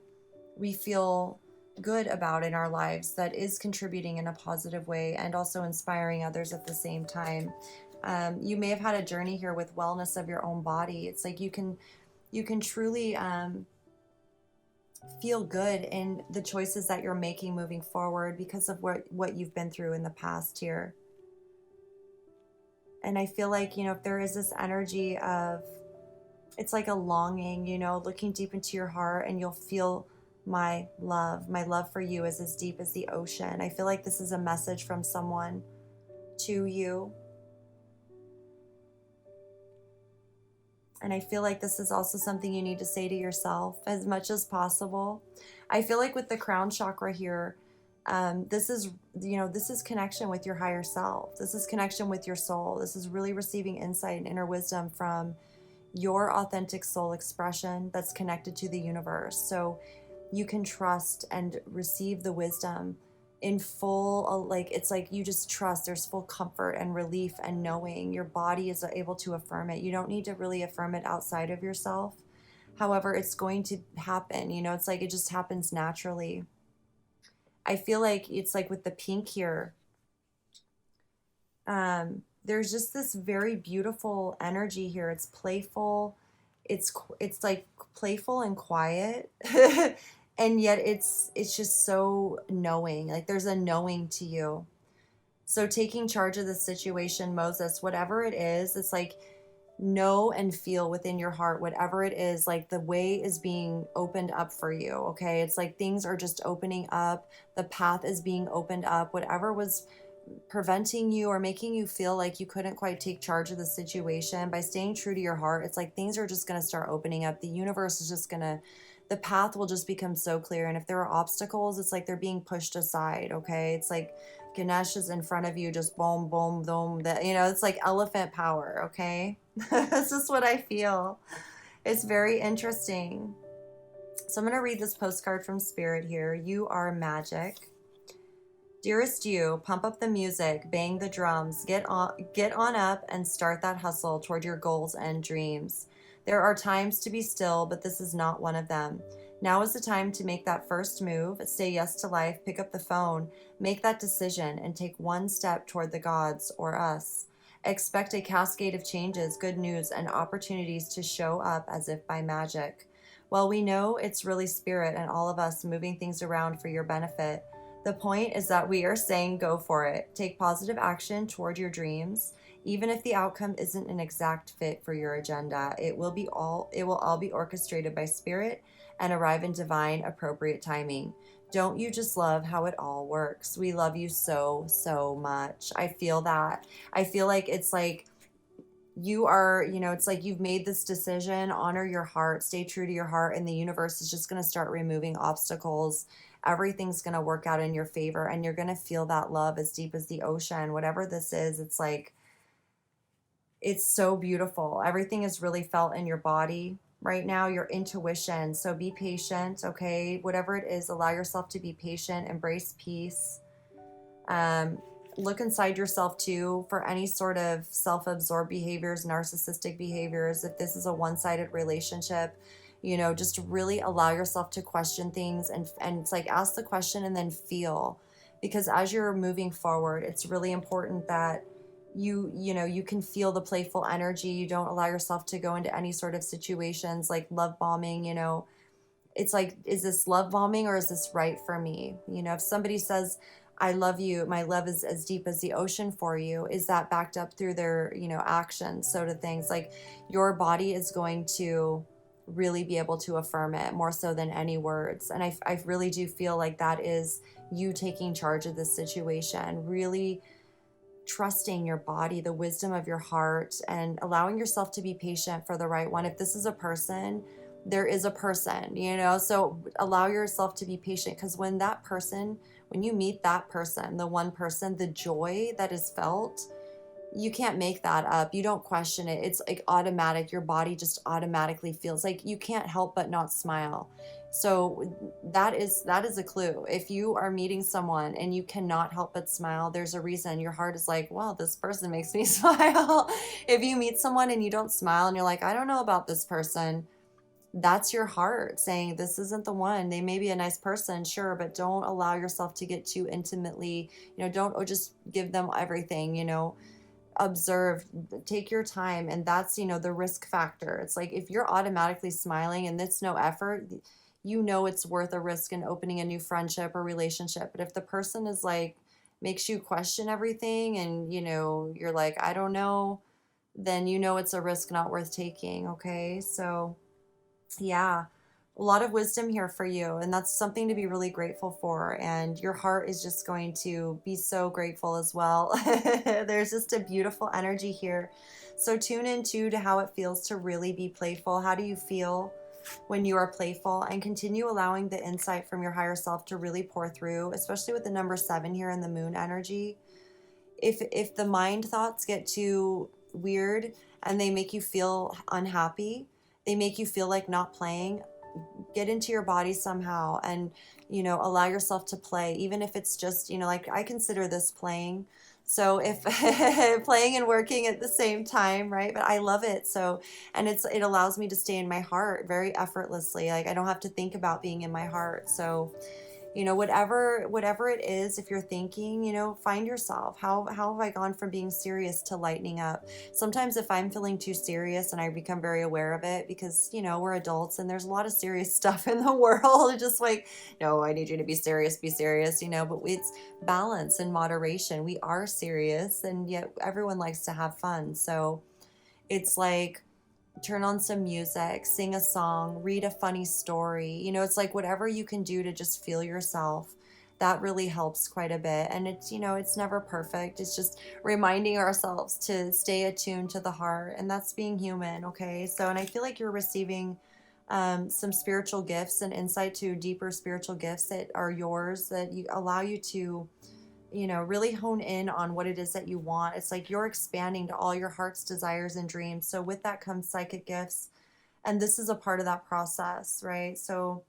we feel good about in our lives, that is contributing in a positive way and also inspiring others at the same time. You may have had a journey here with wellness of your own body. It's like you can truly feel good in the choices that you're making moving forward because of what you've been through in the past here. And I feel like, you know, if there is this energy of, it's like a longing, you know, looking deep into your heart, and you'll feel my love for you is as deep as the ocean. I feel like this is a message from someone to you. And I feel like this is also something you need to say to yourself as much as possible. I feel like with the crown chakra here, this is, you know, this is connection with your higher self. This is connection with your soul. This is really receiving insight and inner wisdom from your authentic soul expression that's connected to the universe. So you can trust and receive the wisdom in full, like it's like you just trust. There's full comfort and relief and knowing your body is able to affirm it. You don't need to really affirm it outside of yourself. However, it's going to happen. You know, it's like it just happens naturally. I feel like it's like with the pink here, there's just this very beautiful energy here. It's playful. It's like playful and quiet. And yet it's just so knowing. Like there's a knowing to you. So taking charge of the situation, Moses, whatever it is, it's like know and feel within your heart, whatever it is, like the way is being opened up for you. Okay. It's like things are just opening up. The path is being opened up. Whatever was preventing you or making you feel like you couldn't quite take charge of the situation, by staying true to your heart, it's like things are just going to start opening up. The universe is just going to, the path will just become so clear. And if there are obstacles, it's like they're being pushed aside. Okay. It's like Ganesh is in front of you, just boom, boom, boom. That, it's like elephant power. Okay. That's just what I feel. It's very interesting. So I'm going to read this postcard from Spirit here. You are magic. Dearest you, pump up the music, bang the drums, get on up and start that hustle toward your goals and dreams. There are times to be still, but this is not one of them. Now is the time to make that first move, say yes to life, pick up the phone, make that decision, and take one step toward the gods or us. Expect a cascade of changes, good news, and opportunities to show up as if by magic. Well, we know it's really Spirit and all of us moving things around for your benefit. The point is that we are saying go for it. Take positive action toward your dreams. Even if the outcome isn't an exact fit for your agenda, it will all be orchestrated by Spirit and arrive in divine appropriate timing. Don't you just love how it all works? We love you so, so much. I feel that. I feel like it's like you are, it's like you've made this decision, honor your heart, stay true to your heart, and the universe is just going to start removing obstacles. Everything's going to work out in your favor, and you're going to feel that love as deep as the ocean. Whatever this is, it's like, it's so beautiful. Everything is really felt in your body right now, your intuition. So be patient, okay? Whatever it is, allow yourself to be patient, embrace peace. Look inside yourself too for any sort of self-absorbed behaviors, narcissistic behaviors. If this is a one-sided relationship, just really allow yourself to question things, and it's like ask the question and then feel, because as you're moving forward, it's really important that you can feel the playful energy. You don't allow yourself to go into any sort of situations like love bombing. It's like, is this love bombing or is this right for me? If somebody says, I love you, my love is as deep as the ocean for you, is that backed up through their, actions? So to things like your body is going to really be able to affirm it more so than any words. And I really do feel like that is you taking charge of this situation, really trusting your body, the wisdom of your heart, and allowing yourself to be patient for the right one. If this is a person, there is a person, so allow yourself to be patient, because when you meet that person, the one person, the joy that is felt, you can't make that up. You don't question it. It's like automatic. Your body just automatically feels like you can't help but not smile. So that is a clue. If you are meeting someone and you cannot help but smile, there's a reason. Your heart is like, well, this person makes me smile. If you meet someone and you don't smile and you're like, I don't know about this person, that's your heart saying this isn't the one. They may be a nice person, sure, but don't allow yourself to get too intimately, don't just give them everything, observe, take your time. And that's, the risk factor. It's like, if you're automatically smiling and it's no effort, it's worth a risk in opening a new friendship or relationship. But if the person is like, makes you question everything and, you're like, I don't know, then it's a risk not worth taking. Okay. So yeah, a lot of wisdom here for you. And that's something to be really grateful for. And your heart is just going to be so grateful as well. There's just a beautiful energy here. So tune in too to how it feels to really be playful. How do you feel when you are playful? And continue allowing the insight from your higher self to really pour through, especially with the number 7 here in the moon energy. If the mind thoughts get too weird and they make you feel unhappy, they make you feel like not playing, get into your body somehow and, allow yourself to play, even if it's just, like I consider this playing. So if playing and working at the same time, right? But I love it. So, and it allows me to stay in my heart very effortlessly. Like I don't have to think about being in my heart. So You know, whatever it is, if you're thinking, you know, find yourself. How have I gone from being serious to lightening up? Sometimes if I'm feeling too serious and I become very aware of it, because, you know, we're adults and there's a lot of serious stuff in the world. Just like, no, I need you to be serious, you know, but it's balance and moderation. We are serious and yet everyone likes to have fun. So it's like, turn on some music, sing a song, read a funny story. You know, it's like whatever you can do to just feel yourself. That really helps quite a bit. And it's, you know, it's never perfect. It's just reminding ourselves to stay attuned to the heart. And that's being human. Okay. So, and I feel like you're receiving some spiritual gifts and insight to deeper spiritual gifts that are yours, that you allow you to, you know, really hone in on what it is that you want. It's like you're expanding to all your heart's desires and dreams. So with that comes psychic gifts. And this is a part of that process, right? So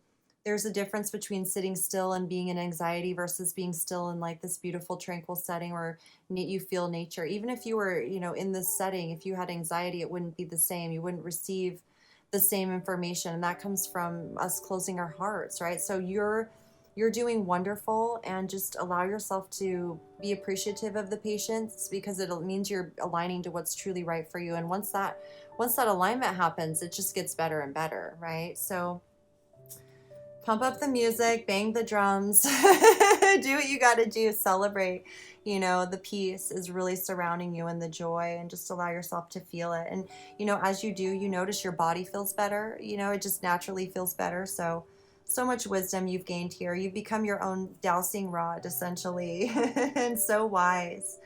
there's a difference between sitting still and being in anxiety versus being still in like this beautiful, tranquil setting where you feel nature. Even if you were, you know, in this setting, if you had anxiety, it wouldn't be the same. You wouldn't receive the same information. And that comes from us closing our hearts, right? So you're doing wonderful, and just allow yourself to be appreciative of the patience, because it means you're aligning to what's truly right for you. And once that alignment happens, it just gets better and better, right? So pump up the music, bang the drums, do what you got to do, celebrate. You know, the peace is really surrounding you and the joy, and just allow yourself to feel it. And, you know, as you do, you notice your body feels better. You know, it just naturally feels better. So, so much wisdom you've gained here. You've become your own dowsing rod, essentially, and so wise.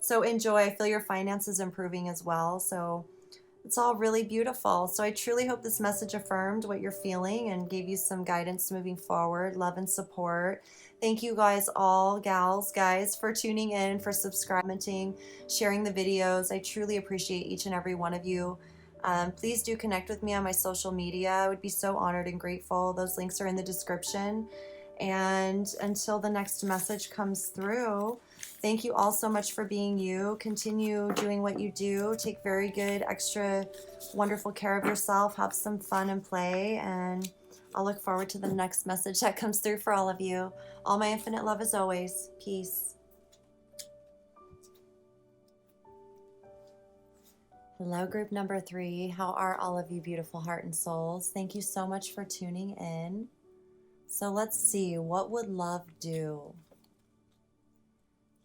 So enjoy. I feel your finances improving as well. So, it's all really beautiful. So I truly hope this message affirmed what you're feeling and gave you some guidance moving forward, love and support. Thank you guys, all gals, guys, for tuning in, for subscribing, sharing the videos. I truly appreciate each and every one of you. Please do connect with me on my social media. I would be so honored and grateful. Those links are in the description. And until the next message comes through, thank you all so much for being you. Continue doing what you do. Take very good, extra wonderful care of yourself. Have some fun and play. And I'll look forward to the next message that comes through for all of you. All my infinite love as always. Peace. Hello, group number 3. How are all of you beautiful heart and souls? Thank you so much for tuning in. So let's see, what would love do?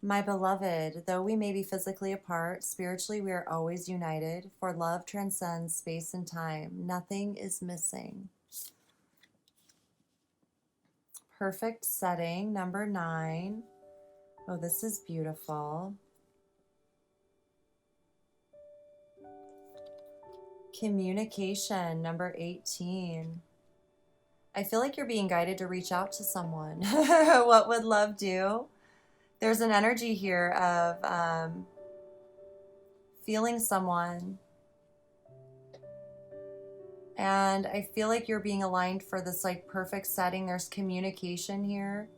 My beloved, though we may be physically apart, spiritually we are always united, for love transcends space and time. Nothing is missing. Perfect setting, number 9. Oh, this is beautiful. Communication, number 18. I feel like you're being guided to reach out to someone. What would love do? There's an energy here of feeling someone. And I feel like you're being aligned for this like perfect setting. There's communication here.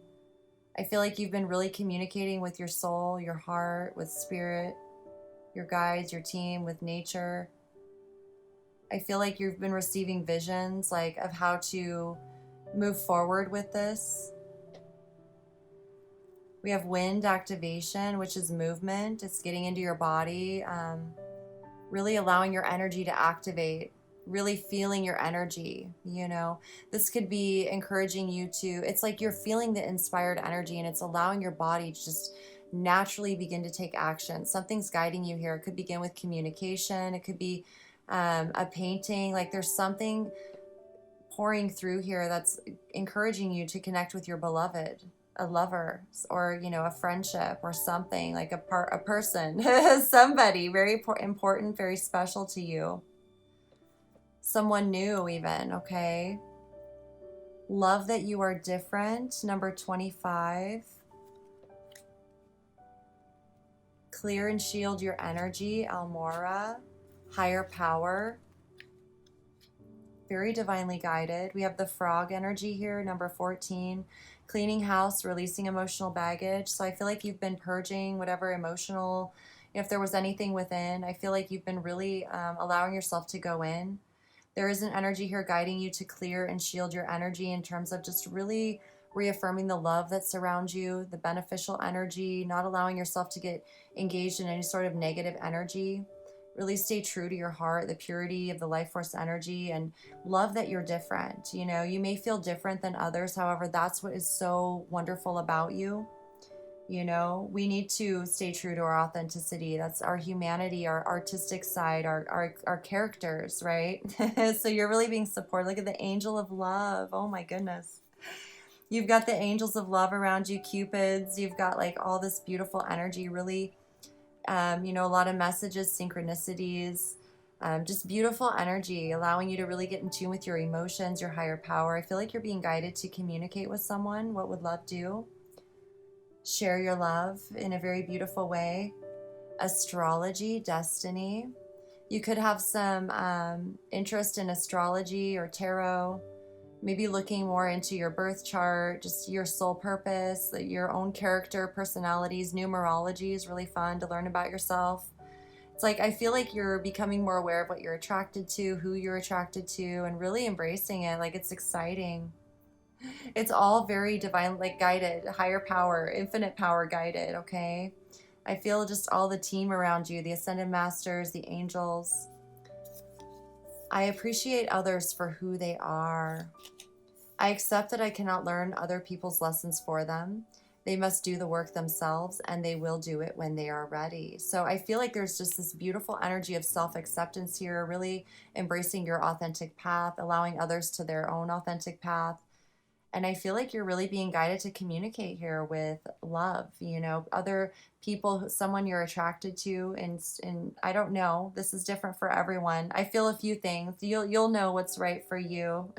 I feel like you've been really communicating with your soul, your heart, with spirit, your guides, your team, with nature. I feel like you've been receiving visions like of how to move forward with this. We have wind activation, which is movement. It's getting into your body, really allowing your energy to activate, really feeling your energy. You know, this could be encouraging you to, it's like you're feeling the inspired energy, and it's allowing your body to just naturally begin to take action. Something's guiding you here. It could begin with communication. It could be a painting. Like there's something pouring through here that's encouraging you to connect with your beloved, a lover, or, you know, a friendship or something, like a person, somebody very important, very special to you. Someone new even, okay? Love that you are different, number 25. Clear and shield your energy, Almora. Higher power. Very divinely guided. We have the frog energy here, number 14. Cleaning house, releasing emotional baggage. So I feel like you've been purging whatever emotional, if there was anything within, I feel like you've been really allowing yourself to go in. There is an energy here guiding you to clear and shield your energy in terms of just really reaffirming the love that surrounds you, the beneficial energy, not allowing yourself to get engaged in any sort of negative energy. Really stay true to your heart, the purity of the life force energy, and love that you're different. You know, you may feel different than others. However, that's what is so wonderful about you. You know, we need to stay true to our authenticity. That's our humanity, our artistic side, our characters, right? So you're really being supported. Look at the angel of love. Oh my goodness. You've got the angels of love around you, cupids. You've got like all this beautiful energy, really, you know, a lot of messages, synchronicities, just beautiful energy, allowing you to really get in tune with your emotions, your higher power. I feel like you're being guided to communicate with someone. What would love do? Share your love in a very beautiful way. Astrology, destiny. You could have some interest in astrology or tarot, maybe looking more into your birth chart, just your soul purpose, your own character, personalities. Numerology is really fun to learn about yourself. It's like, I feel like you're becoming more aware of what you're attracted to, who you're attracted to, and really embracing it. Like, it's exciting. It's all very divine, like guided, higher power, infinite power guided, okay? I feel just all the team around you, the ascended masters, the angels. I appreciate others for who they are. I accept that I cannot learn other people's lessons for them. They must do the work themselves, and they will do it when they are ready. So I feel like there's just this beautiful energy of self-acceptance here, really embracing your authentic path, allowing others to their own authentic path. And I feel like you're really being guided to communicate here with love, you know, other people, someone you're attracted to. And I don't know, this is different for everyone. I feel a few things. You'll know what's right for you.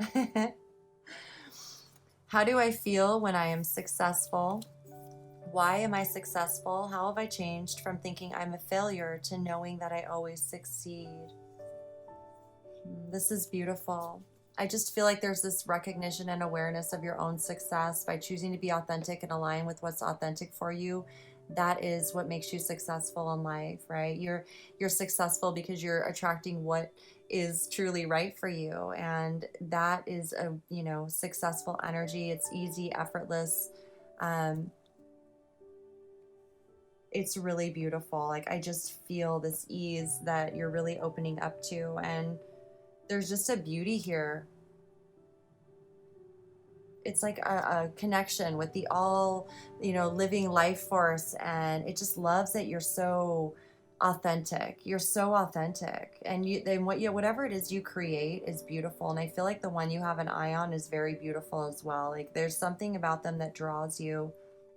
How do I feel when I am successful? Why am I successful? How have I changed from thinking I'm a failure to knowing that I always succeed? This is beautiful. I just feel like there's this recognition and awareness of your own success by choosing to be authentic and align with what's authentic for you. That is what makes you successful in life, right? You're successful because you're attracting what is truly right for you, and that is a, you know, successful energy. It's easy, effortless. It's really beautiful. Like, I just feel this ease that you're really opening up to, and there's just a beauty here. It's like a connection with the all, you know, living life force, and it just loves that you're so authentic. You're so authentic, and you then whatever it is you create is beautiful. And I feel like the one you have an eye on is very beautiful as well. Like, there's something about them that draws you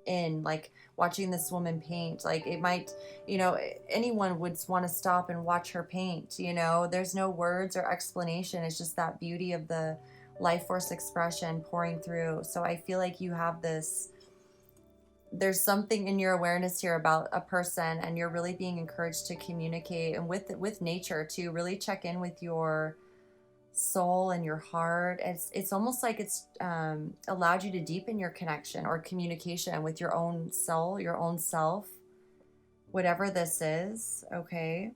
in, like watching this woman paint. Like, it might, you know, anyone would want to stop and watch her paint. You know, there's no words or explanation. It's just that beauty of the life force expression pouring through. So I feel like you have this, there's something in your awareness here about a person, and you're really being encouraged to communicate, and with nature to really check in with your soul and your heart. It's almost like it's allowed you to deepen your connection or communication with your own soul, your own self, whatever this is. Okay.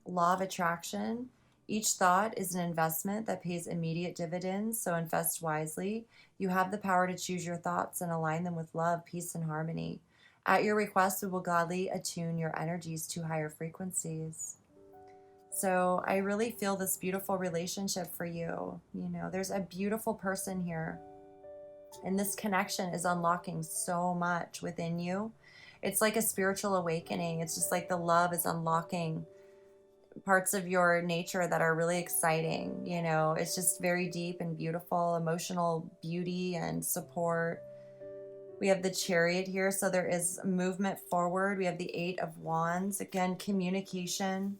Law of attraction. Each thought is an investment that pays immediate dividends, so invest wisely. You have the power to choose your thoughts and align them with love, peace, and harmony. At your request, we will gladly attune your energies to higher frequencies. So I really feel this beautiful relationship for you. You know, there's a beautiful person here, and this connection is unlocking so much within you. It's like a spiritual awakening. It's just like the love is unlocking parts of your nature that are really exciting. You know, it's just very deep and beautiful, emotional beauty and support. We have the Chariot here, so there is movement forward. We have the Eight of Wands, again, communication,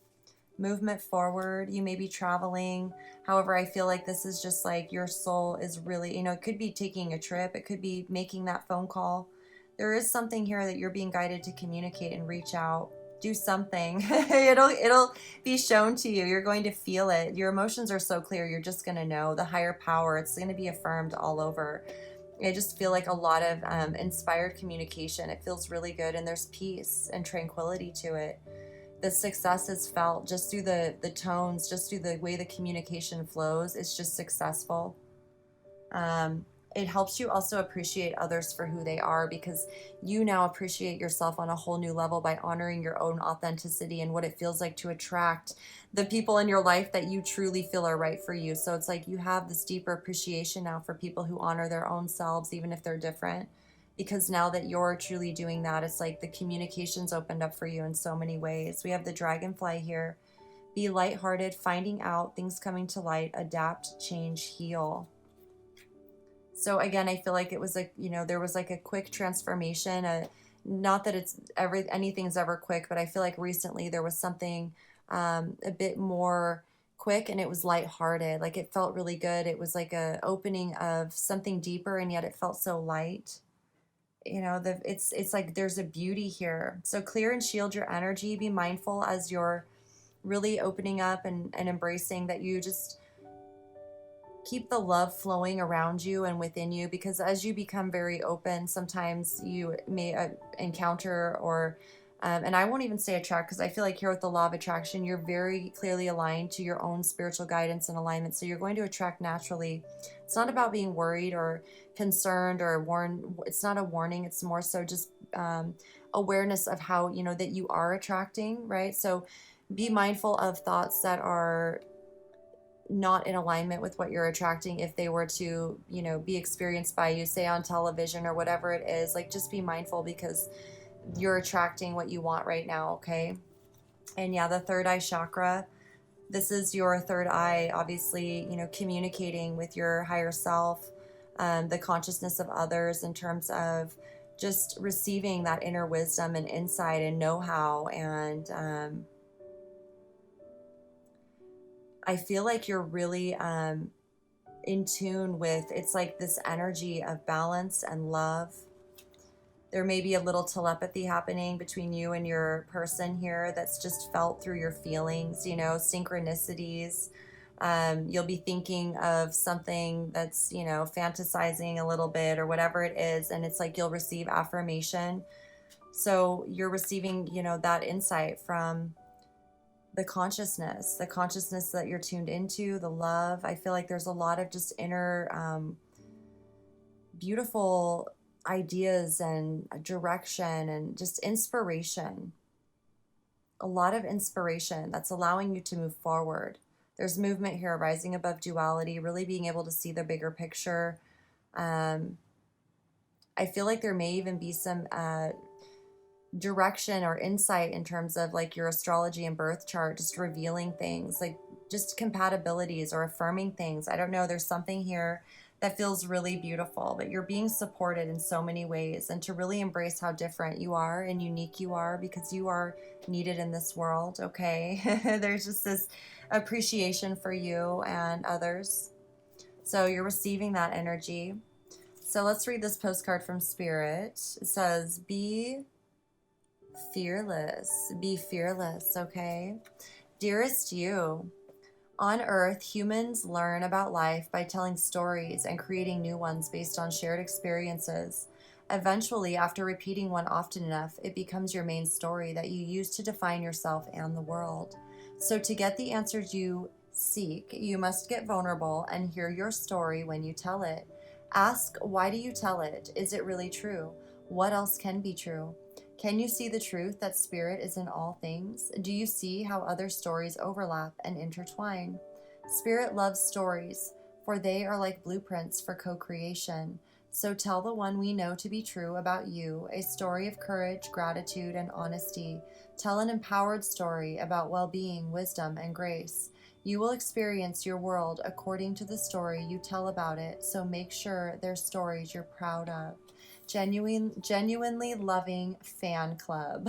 movement forward. You may be traveling. However, I feel like this is just like your soul is really, you know, it could be taking a trip, it could be making that phone call. There is something here that you're being guided to communicate and reach out. Do something. It'll be shown to you. You're going to feel it. Your emotions are so clear. You're just going to know the higher power. It's going to be affirmed all over. I just feel like a lot of inspired communication. It feels really good, and there's peace and tranquility to it. The success is felt just through the tones, just through the way the communication flows. It's just successful. It helps you also appreciate others for who they are, because you now appreciate yourself on a whole new level by honoring your own authenticity and what it feels like to attract the people in your life that you truly feel are right for you. So it's like you have this deeper appreciation now for people who honor their own selves, even if they're different. Because now that you're truly doing that, it's like the communication's opened up for you in so many ways. We have the dragonfly here. Be lighthearted, finding out, things coming to light, adapt, change, heal. So again, I feel like it was like, there was like a quick transformation. Not that anything's ever quick, but I feel like recently there was something a bit more quick, and it was lighthearted. Like it felt really good. It was like a opening of something deeper, and yet it felt so light. It's like there's a beauty here. So clear and shield your energy. Be mindful as you're really opening up and embracing that you just keep the love flowing around you and within you, because as you become very open, sometimes you may encounter or and I won't even say attract, because I feel like here with the law of attraction, you're very clearly aligned to your own spiritual guidance and alignment. So you're going to attract naturally. It's not about being worried or concerned or warned. It's not a warning. It's more so just awareness of how, that you are attracting, right? So be mindful of thoughts that are not in alignment with what you're attracting. If they were to, be experienced by you, say on television or whatever it is, like just be mindful, because you're attracting what you want right now, okay? And yeah, the third eye chakra, this is your third eye, obviously, communicating with your higher self, the consciousness of others in terms of just receiving that inner wisdom and insight and know-how. And I feel like you're really in tune with, it's like this energy of balance and love. There may be a little telepathy happening between you and your person here that's just felt through your feelings, synchronicities. You'll be thinking of something that's, fantasizing a little bit or whatever it is. And it's like you'll receive affirmation. So you're receiving, that insight from the consciousness that you're tuned into, the love. I feel like there's a lot of just inner beautiful ideas and direction and just inspiration. A lot of inspiration that's allowing you to move forward. There's movement here, rising above duality, really being able to see the bigger picture. I feel like there may even be some direction or insight in terms of like your astrology and birth chart, just revealing things, like just compatibilities or affirming things. I don't know, there's something here that feels really beautiful, but you're being supported in so many ways, and to really embrace how different you are and unique you are, because you are needed in this world, okay? There's just this appreciation for you and others. So you're receiving that energy. So let's read this postcard from Spirit. It says, be fearless. Be fearless, okay? Dearest you, on Earth, humans learn about life by telling stories and creating new ones based on shared experiences. Eventually, after repeating one often enough, it becomes your main story that you use to define yourself and the world. So to get the answers you seek, you must get vulnerable and hear your story when you tell it. Ask, why do you tell it? Is it really true? What else can be true? Can you see the truth that spirit is in all things? Do you see how other stories overlap and intertwine? Spirit loves stories, for they are like blueprints for co-creation. So tell the one we know to be true about you, a story of courage, gratitude, and honesty. Tell an empowered story about well-being, wisdom, and grace. You will experience your world according to the story you tell about it, so make sure they're stories you're proud of. Genuinely loving fan club.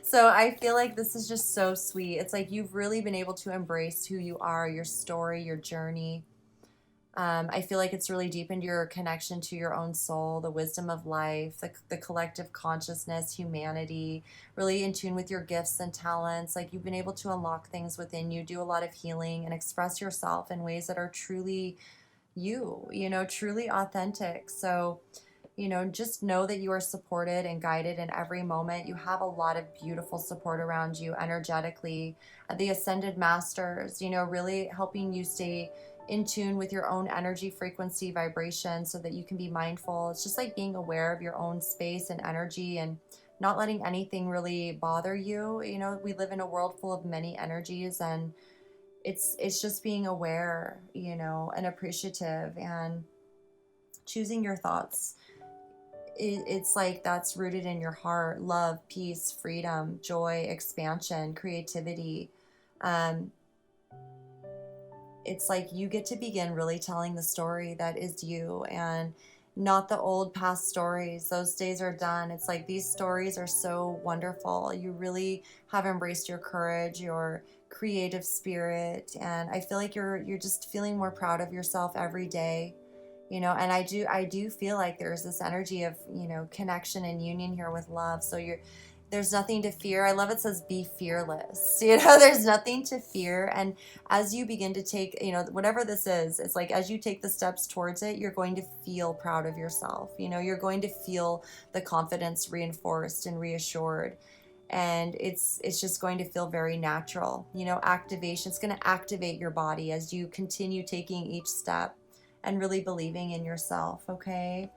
So I feel like this is just so sweet. It's like you've really been able to embrace who you are, your story, your journey. I feel like it's really deepened your connection to your own soul, the wisdom of life, the collective consciousness, humanity, really in tune with your gifts and talents. Like you've been able to unlock things within you, do a lot of healing, and express yourself in ways that are truly you, truly authentic. So, just know that you are supported and guided in every moment. You have a lot of beautiful support around you energetically. The Ascended Masters, really helping you stay in tune with your own energy, frequency, vibration, so that you can be mindful. It's just like being aware of your own space and energy and not letting anything really bother you. You know, we live in a world full of many energies, and it's just being aware, you know, and appreciative and choosing your thoughts. It's like that's rooted in your heart: love, peace, freedom, joy, expansion, creativity. Um, it's like you get to begin really telling the story that is you, and not the old past stories. Those days are done. It's like these stories are so wonderful. You really have embraced your courage, your creative spirit, and I feel like you're just feeling more proud of yourself every day. You know, and I do feel like there's this energy of, you know, connection and union here with love. So there's nothing to fear. I love it says be fearless. You know, there's nothing to fear. And as you begin to take, you know, whatever this is, it's like as you take the steps towards it, you're going to feel proud of yourself. You know, you're going to feel the confidence reinforced and reassured. And it's just going to feel very natural. You know, activation, it's going to activate your body as you continue taking each step and really believing in yourself, okay?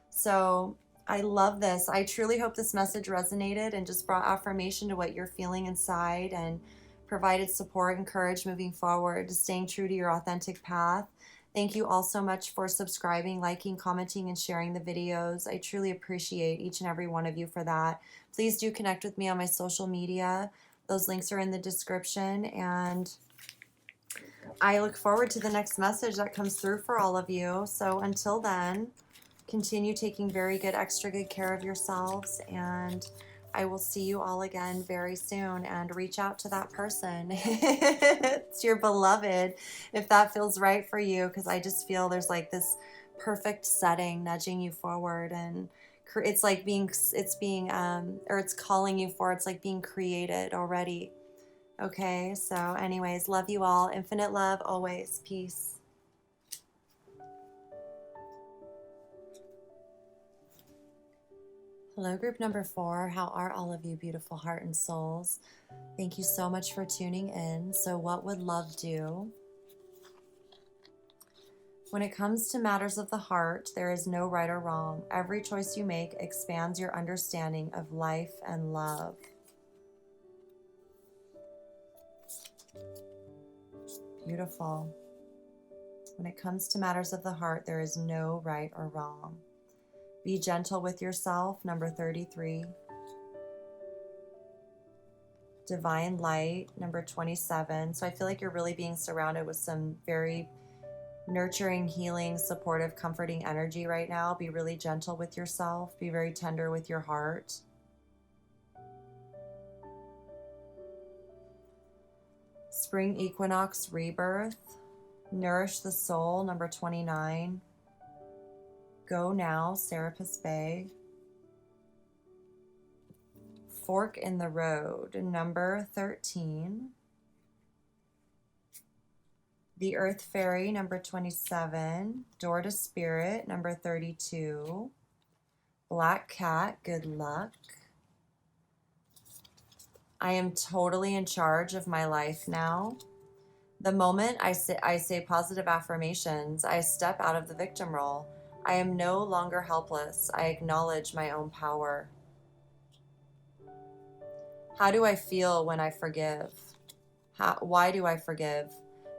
So I love this. I truly hope this message resonated and just brought affirmation to what you're feeling inside and provided support and courage moving forward to staying true to your authentic path. Thank you all so much for subscribing, liking, commenting, and sharing the videos. I truly appreciate each and every one of you for that. Please do connect with me on my social media. Those links are in the description, and I look forward to the next message that comes through for all of you. So until then, continue taking very good, extra good care of yourselves, and I will see you all again very soon. And reach out to that person. It's your beloved, if that feels right for you, because I just feel there's like this perfect setting nudging you forward, and it's like it's calling you forward. It's like being created already. Okay, so anyways, love you all. Infinite love always. Peace. Hello, group number 4. How are all of you beautiful heart and souls? Thank you so much for tuning in. So what would love do? When it comes to matters of the heart, there is no right or wrong. Every choice you make expands your understanding of life and love. Beautiful. When it comes to matters of the heart, there is no right or wrong. Be gentle with yourself, number 33. Divine light, number 27. So I feel like you're really being surrounded with some very nurturing, healing, supportive, comforting energy right now. Be really gentle with yourself. Be very tender with your heart. Spring equinox rebirth. Nourish the soul, number 29. Go now, Serapis Bay. Fork in the road, number 13. The Earth Fairy, number 27. Door to Spirit, number 32. Black Cat, good luck. I am totally in charge of my life now. The moment I say positive affirmations, I step out of the victim role. I am no longer helpless. I acknowledge my own power. How do I feel when I forgive? Why do I forgive?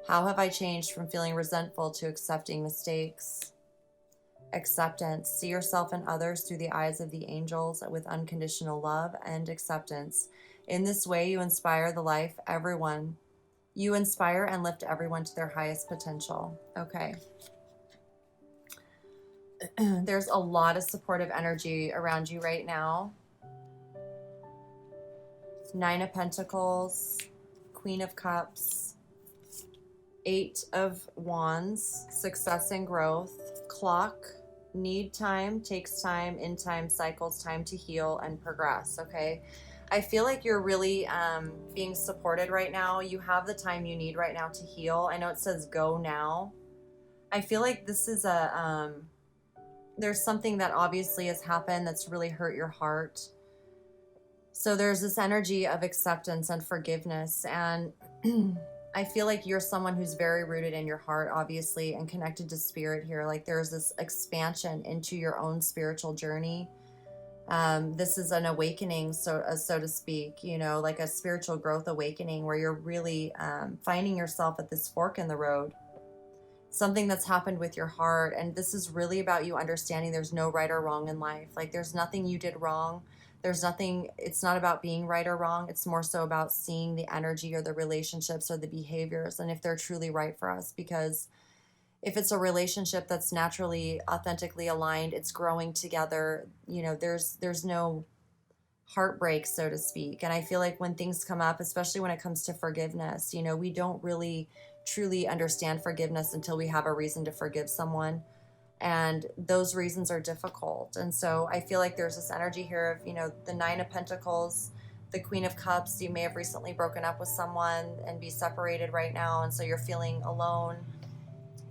How have I changed from feeling resentful to accepting mistakes? Acceptance. See yourself and others through the eyes of the angels with unconditional love and acceptance. In this way, you inspire You inspire and lift everyone to their highest potential. Okay. There's a lot of supportive energy around you right now. 9 of Pentacles, Queen of Cups, 8 of Wands, success and growth, clock, need time, takes time, in time, cycles, time to heal and progress, okay? I feel like you're really being supported right now. You have the time you need right now to heal. I know it says go now. I feel like this is there's something that obviously has happened that's really hurt your heart. So there's this energy of acceptance and forgiveness. And I feel like you're someone who's very rooted in your heart, obviously, and connected to spirit here. Like there's this expansion into your own spiritual journey. This is an awakening, so to speak, you know, like a spiritual growth awakening where you're really finding yourself at this fork in the road. Something that's happened with your heart. And this is really about you understanding there's no right or wrong in life. Like there's nothing you did wrong. There's nothing, it's not about being right or wrong. It's more so about seeing the energy or the relationships or the behaviors and if they're truly right for us. Because if it's a relationship that's naturally, authentically aligned, it's growing together, you know, there's no heartbreak, so to speak. And I feel like when things come up, especially when it comes to forgiveness, you know, we don't really truly understand forgiveness until we have a reason to forgive someone. And those reasons are difficult. And so I feel like there's this energy here of, you know, the Nine of Pentacles, the Queen of Cups. You may have recently broken up with someone and be separated right now. And so you're feeling alone.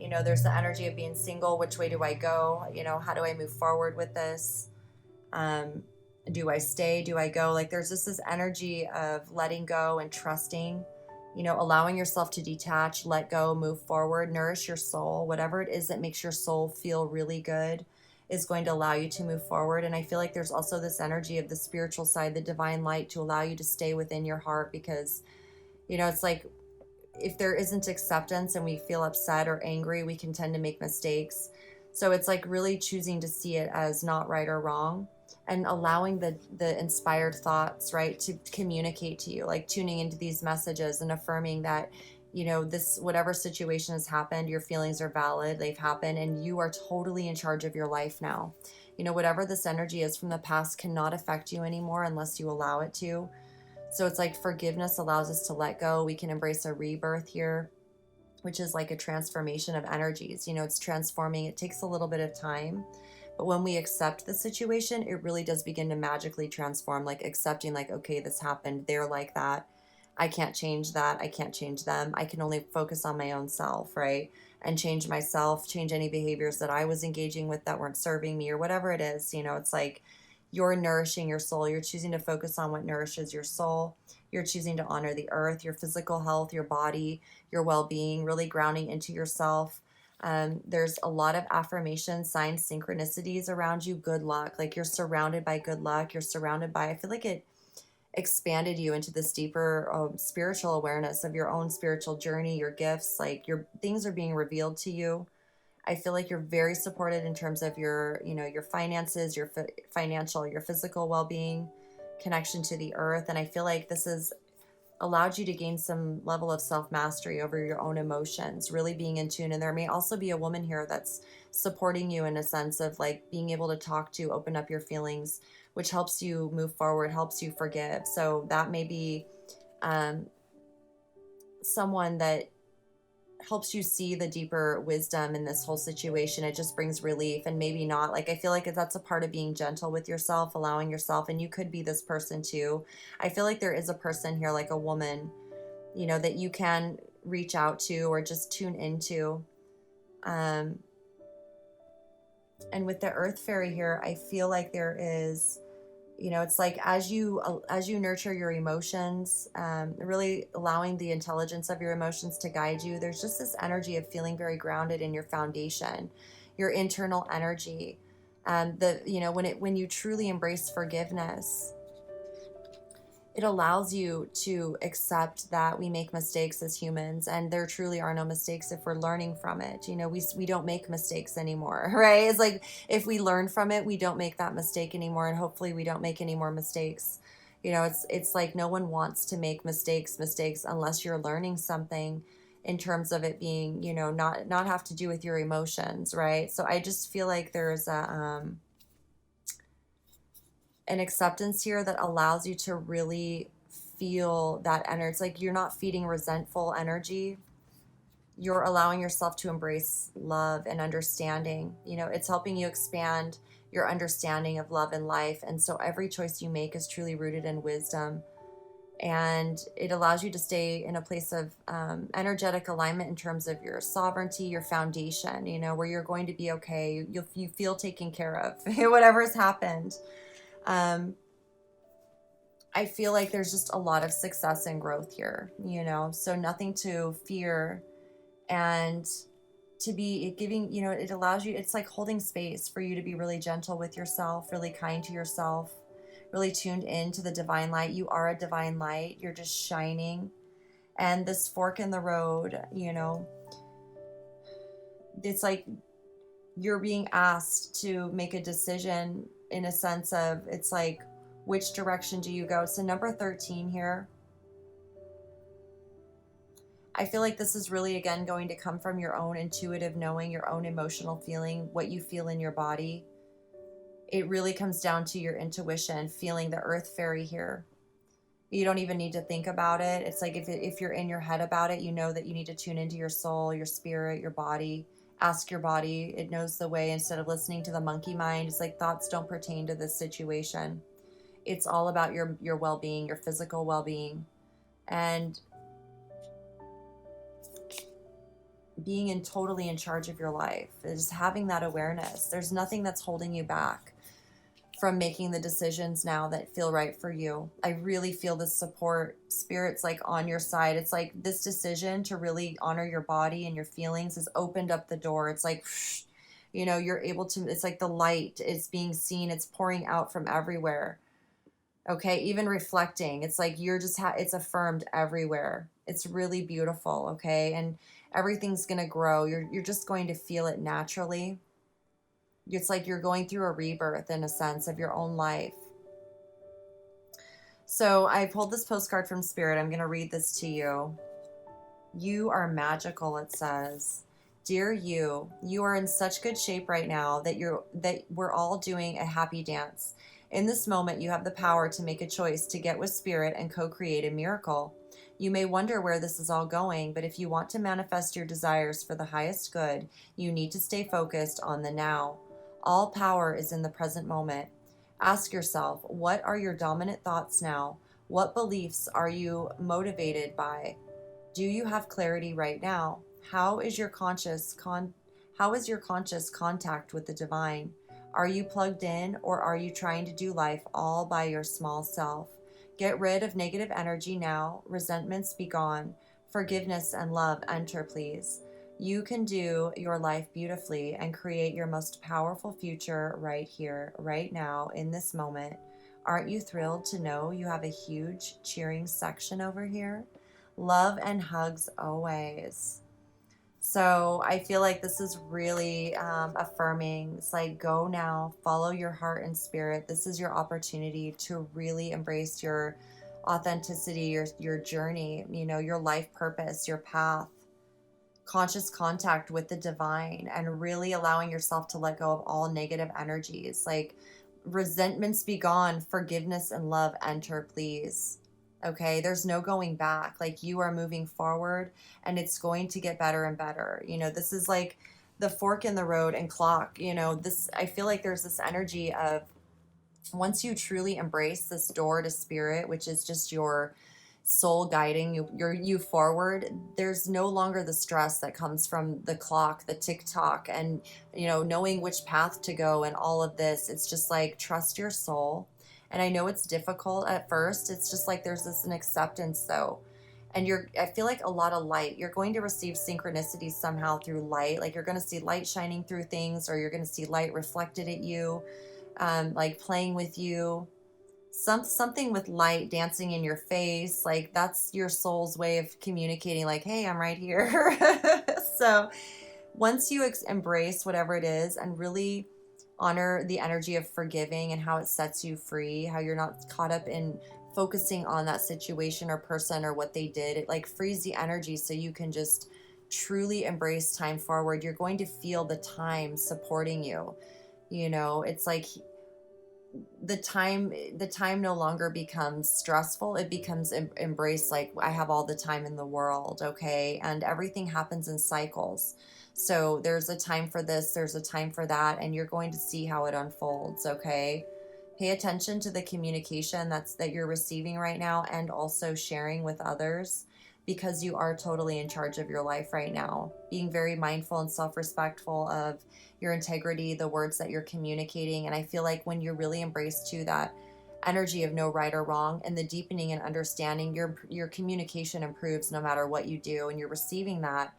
You know, there's the energy of being single. Which way do I go? You know, how do I move forward with this? Do I stay? Do I go? Like there's just this energy of letting go and trusting, you know, allowing yourself to detach, let go, move forward, nourish your soul. Whatever it is that makes your soul feel really good is going to allow you to move forward. And I feel like there's also this energy of the spiritual side, the divine light, to allow you to stay within your heart. Because, you know, it's like if there isn't acceptance and we feel upset or angry, we can tend to make mistakes. So it's like really choosing to see it as not right or wrong, and allowing the inspired thoughts, right, to communicate to you, like tuning into these messages and affirming that, you know, this, whatever situation has happened, your feelings are valid, they've happened, and you are totally in charge of your life now. You know, whatever this energy is from the past cannot affect you anymore unless you allow it to. So it's like forgiveness allows us to let go. We can embrace a rebirth here, which is like a transformation of energies. You know, it's transforming. It takes a little bit of time. But when we accept the situation, it really does begin to magically transform, like accepting, like, okay, this happened. They're like that. I can't change that. I can't change them. I can only focus on my own self, right? And change myself, change any behaviors that I was engaging with that weren't serving me or whatever it is. You know, it's like you're nourishing your soul. You're choosing to focus on what nourishes your soul. You're choosing to honor the earth, your physical health, your body, your well-being, really grounding into yourself. There's a lot of affirmation, signs, synchronicities around you. Good luck. Like you're surrounded by good luck. You're surrounded by, I feel like it expanded you into this deeper spiritual awareness of your own spiritual journey, your gifts, like your things are being revealed to you. I feel like you're very supported in terms of your, you know, your finances, your financial, your physical well-being, connection to the earth. And I feel like this is allowed you to gain some level of self-mastery over your own emotions, really being in tune. And there may also be a woman here that's supporting you in a sense of like being able to talk to, open up your feelings, which helps you move forward, helps you forgive. So that may be someone that helps you see the deeper wisdom in this whole situation. It just brings relief, and maybe not. Like, I feel like that's a part of being gentle with yourself, allowing yourself, and you could be this person too. I feel like there is a person here, like a woman, you know, that you can reach out to or just tune into. And with the Earth Fairy here, I feel like there is, you know, it's like as you nurture your emotions, really allowing the intelligence of your emotions to guide you, there's just this energy of feeling very grounded in your foundation, your internal energy. You know, when you truly embrace forgiveness, it allows you to accept that we make mistakes as humans, and there truly are no mistakes if we're learning from it. You know, we don't make mistakes anymore, right? It's like if we learn from it, we don't make that mistake anymore, and hopefully we don't make any more mistakes. You know, it's like no one wants to make mistakes unless you're learning something in terms of it being, you know, not have to do with your emotions, right? So I just feel like there's an acceptance here that allows you to really feel that energy. It's like you're not feeding resentful energy. You're allowing yourself to embrace love and understanding. You know, it's helping you expand your understanding of love and life. And so every choice you make is truly rooted in wisdom. And it allows you to stay in a place of energetic alignment in terms of your sovereignty, your foundation, you know, where you're going to be okay. You feel taken care of, whatever has happened. I feel like there's just a lot of success and growth here, so nothing to fear. And to be giving, it allows you, it's like holding space for you to be really gentle with yourself, really kind to yourself, really tuned into the divine light. You are a divine light. You're just shining. And this fork in the road, it's like you're being asked to make a decision, in a sense of, it's like, which direction do you go? So number 13 here, I feel like this is really, again, going to come from your own intuitive knowing, your own emotional feeling, what you feel in your body. It really comes down to your intuition, feeling the earth fairy here. You don't even need to think about it. It's like if you're in your head about it, you know that you need to tune into your soul, your spirit, your body. Ask your body. It knows the way, instead of listening to the monkey mind. It's like thoughts don't pertain to this situation. It's all about your well-being, your physical well-being. And being totally in charge of your life, is having that awareness. There's nothing that's holding you back from making the decisions now that feel right for you. I really feel the support. Spirit's like on your side. It's like this decision to really honor your body and your feelings has opened up the door. It's like, you're able to, it's like the light is being seen. It's pouring out from everywhere. Okay. Even reflecting. It's like you're just, it's affirmed everywhere. It's really beautiful. Okay. And everything's going to grow. You're just going to feel it naturally. It's like you're going through a rebirth, in a sense, of your own life. So I pulled this postcard from Spirit. I'm going to read this to you. You are magical, it says. Dear you, you are in such good shape right now that we're all doing a happy dance. In this moment, you have the power to make a choice to get with Spirit and co-create a miracle. You may wonder where this is all going, but if you want to manifest your desires for the highest good, you need to stay focused on the now. All power is in the present moment. Ask yourself, what are your dominant thoughts now? What beliefs are you motivated by? Do you have clarity right now? How is your conscious contact with the divine? Are you plugged in, or are you trying to do life all by your small self? Get rid of negative energy now. Resentments be gone. Forgiveness and love enter, please. You can do your life beautifully and create your most powerful future right here, right now, in this moment. Aren't you thrilled to know you have a huge cheering section over here? Love and hugs always. So I feel like this is really affirming. It's like, go now, follow your heart and spirit. This is your opportunity to really embrace your authenticity, your journey, your life purpose, your path, conscious contact with the divine, and really allowing yourself to let go of all negative energies. Like, resentments be gone, forgiveness and love enter, please. Okay, there's no going back. Like, you are moving forward, and it's going to get better and better. This is like the fork in the road and clock. This, I feel like there's this energy of, once you truly embrace this door to Spirit, which is just your soul guiding you forward, there's no longer the stress that comes from the clock, the tick-tock, and knowing which path to go and all of this. It's just like, trust your soul. And I know it's difficult at first. It's just like there's an acceptance though. And I feel like a lot of light. You're going to receive synchronicities somehow through light. Like, you're going to see light shining through things, or you're going to see light reflected at you, like playing with you. Something with light dancing in your face. Like, that's your soul's way of communicating, like, hey, I'm right here. So once you embrace whatever it is and really honor the energy of forgiving and how it sets you free, how you're not caught up in focusing on that situation or person or what they did, it like frees the energy so you can just truly embrace time forward. You're going to feel the time supporting you. It's like the time no longer becomes stressful. It becomes embraced, like, I have all the time in the world. Okay. And everything happens in cycles. So there's a time for this, there's a time for that, and you're going to see how it unfolds. Okay. Pay attention to the communication that you're receiving right now, and also sharing with others, because you are totally in charge of your life right now. Being very mindful and self-respectful of your integrity, the words that you're communicating. And I feel like when you really embrace too that energy of no right or wrong, and the deepening and understanding, your communication improves no matter what you do, and you're receiving that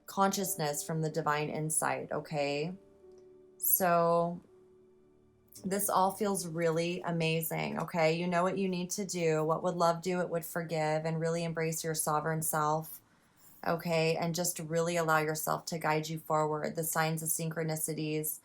consciousness from the divine insight, okay? So this all feels really amazing, okay? You know what you need to do. What would love do? It would forgive, and really embrace your sovereign self, okay? And just really allow yourself to guide you forward. The signs of synchronicities.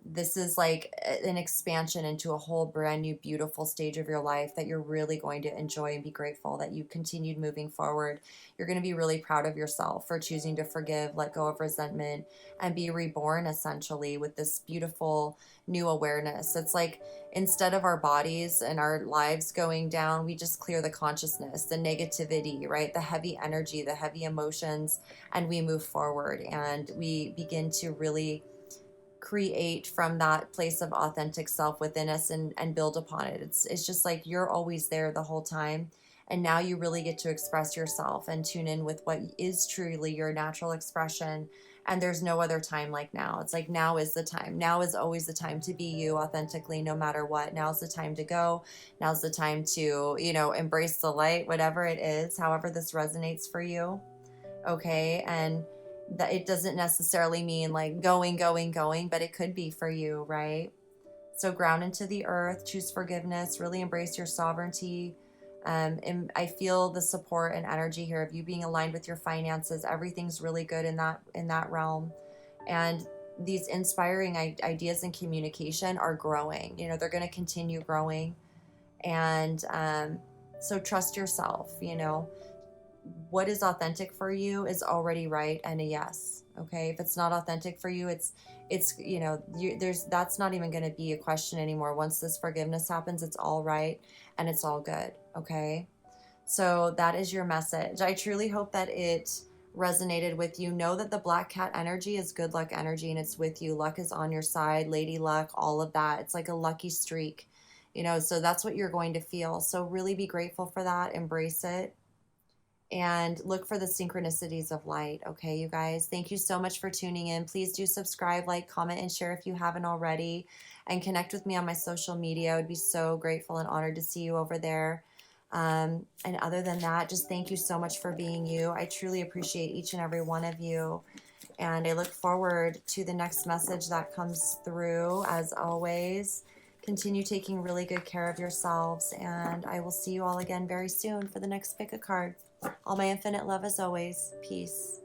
This is like an expansion into a whole brand new, beautiful stage of your life that you're really going to enjoy and be grateful that you continued moving forward. You're going to be really proud of yourself for choosing to forgive, let go of resentment, and be reborn essentially with this beautiful new awareness. It's like instead of our bodies and our lives going down, we just clear the consciousness, the negativity, right? The heavy energy, the heavy emotions, and we move forward and we begin to really create from that place of authentic self within us and build upon it. It's just like you're always there the whole time. And now you really get to express yourself and tune in with what is truly your natural expression. And there's no other time like now. It's like now is the time. Now is always the time to be you authentically, no matter what. Now's the time to go. Now's the time to, embrace the light, whatever it is, however this resonates for you. Okay. And that it doesn't necessarily mean like going, but it could be for you, right? So ground into the earth, choose forgiveness, really embrace your sovereignty. And I feel the support and energy here of you being aligned with your finances. Everything's really good in that realm. And these inspiring ideas and communication are growing. They're going to continue growing. And so trust yourself. What is authentic for you is already right and a yes. Okay, if it's not authentic for you, it's that's not even going to be a question anymore. Once this forgiveness happens, it's all right and it's all good. Okay, so that is your message. I truly hope that it resonated with you. Know that the black cat energy is good luck energy, and it's with you. Luck is on your side, lady luck, all of that. It's like a lucky streak, so that's what you're going to feel. So really be grateful for that, embrace it, and look for the synchronicities of light. Okay, you guys, thank you so much for tuning in. Please do subscribe, like, comment, and share if you haven't already, and connect with me on my social media. I would be so grateful and honored to see you over there. And other than that, just thank you so much for being you. I truly appreciate each and every one of you. And I look forward to the next message that comes through. As always, continue taking really good care of yourselves. And I will see you all again very soon for the next pick a card. All my infinite love as always. Peace.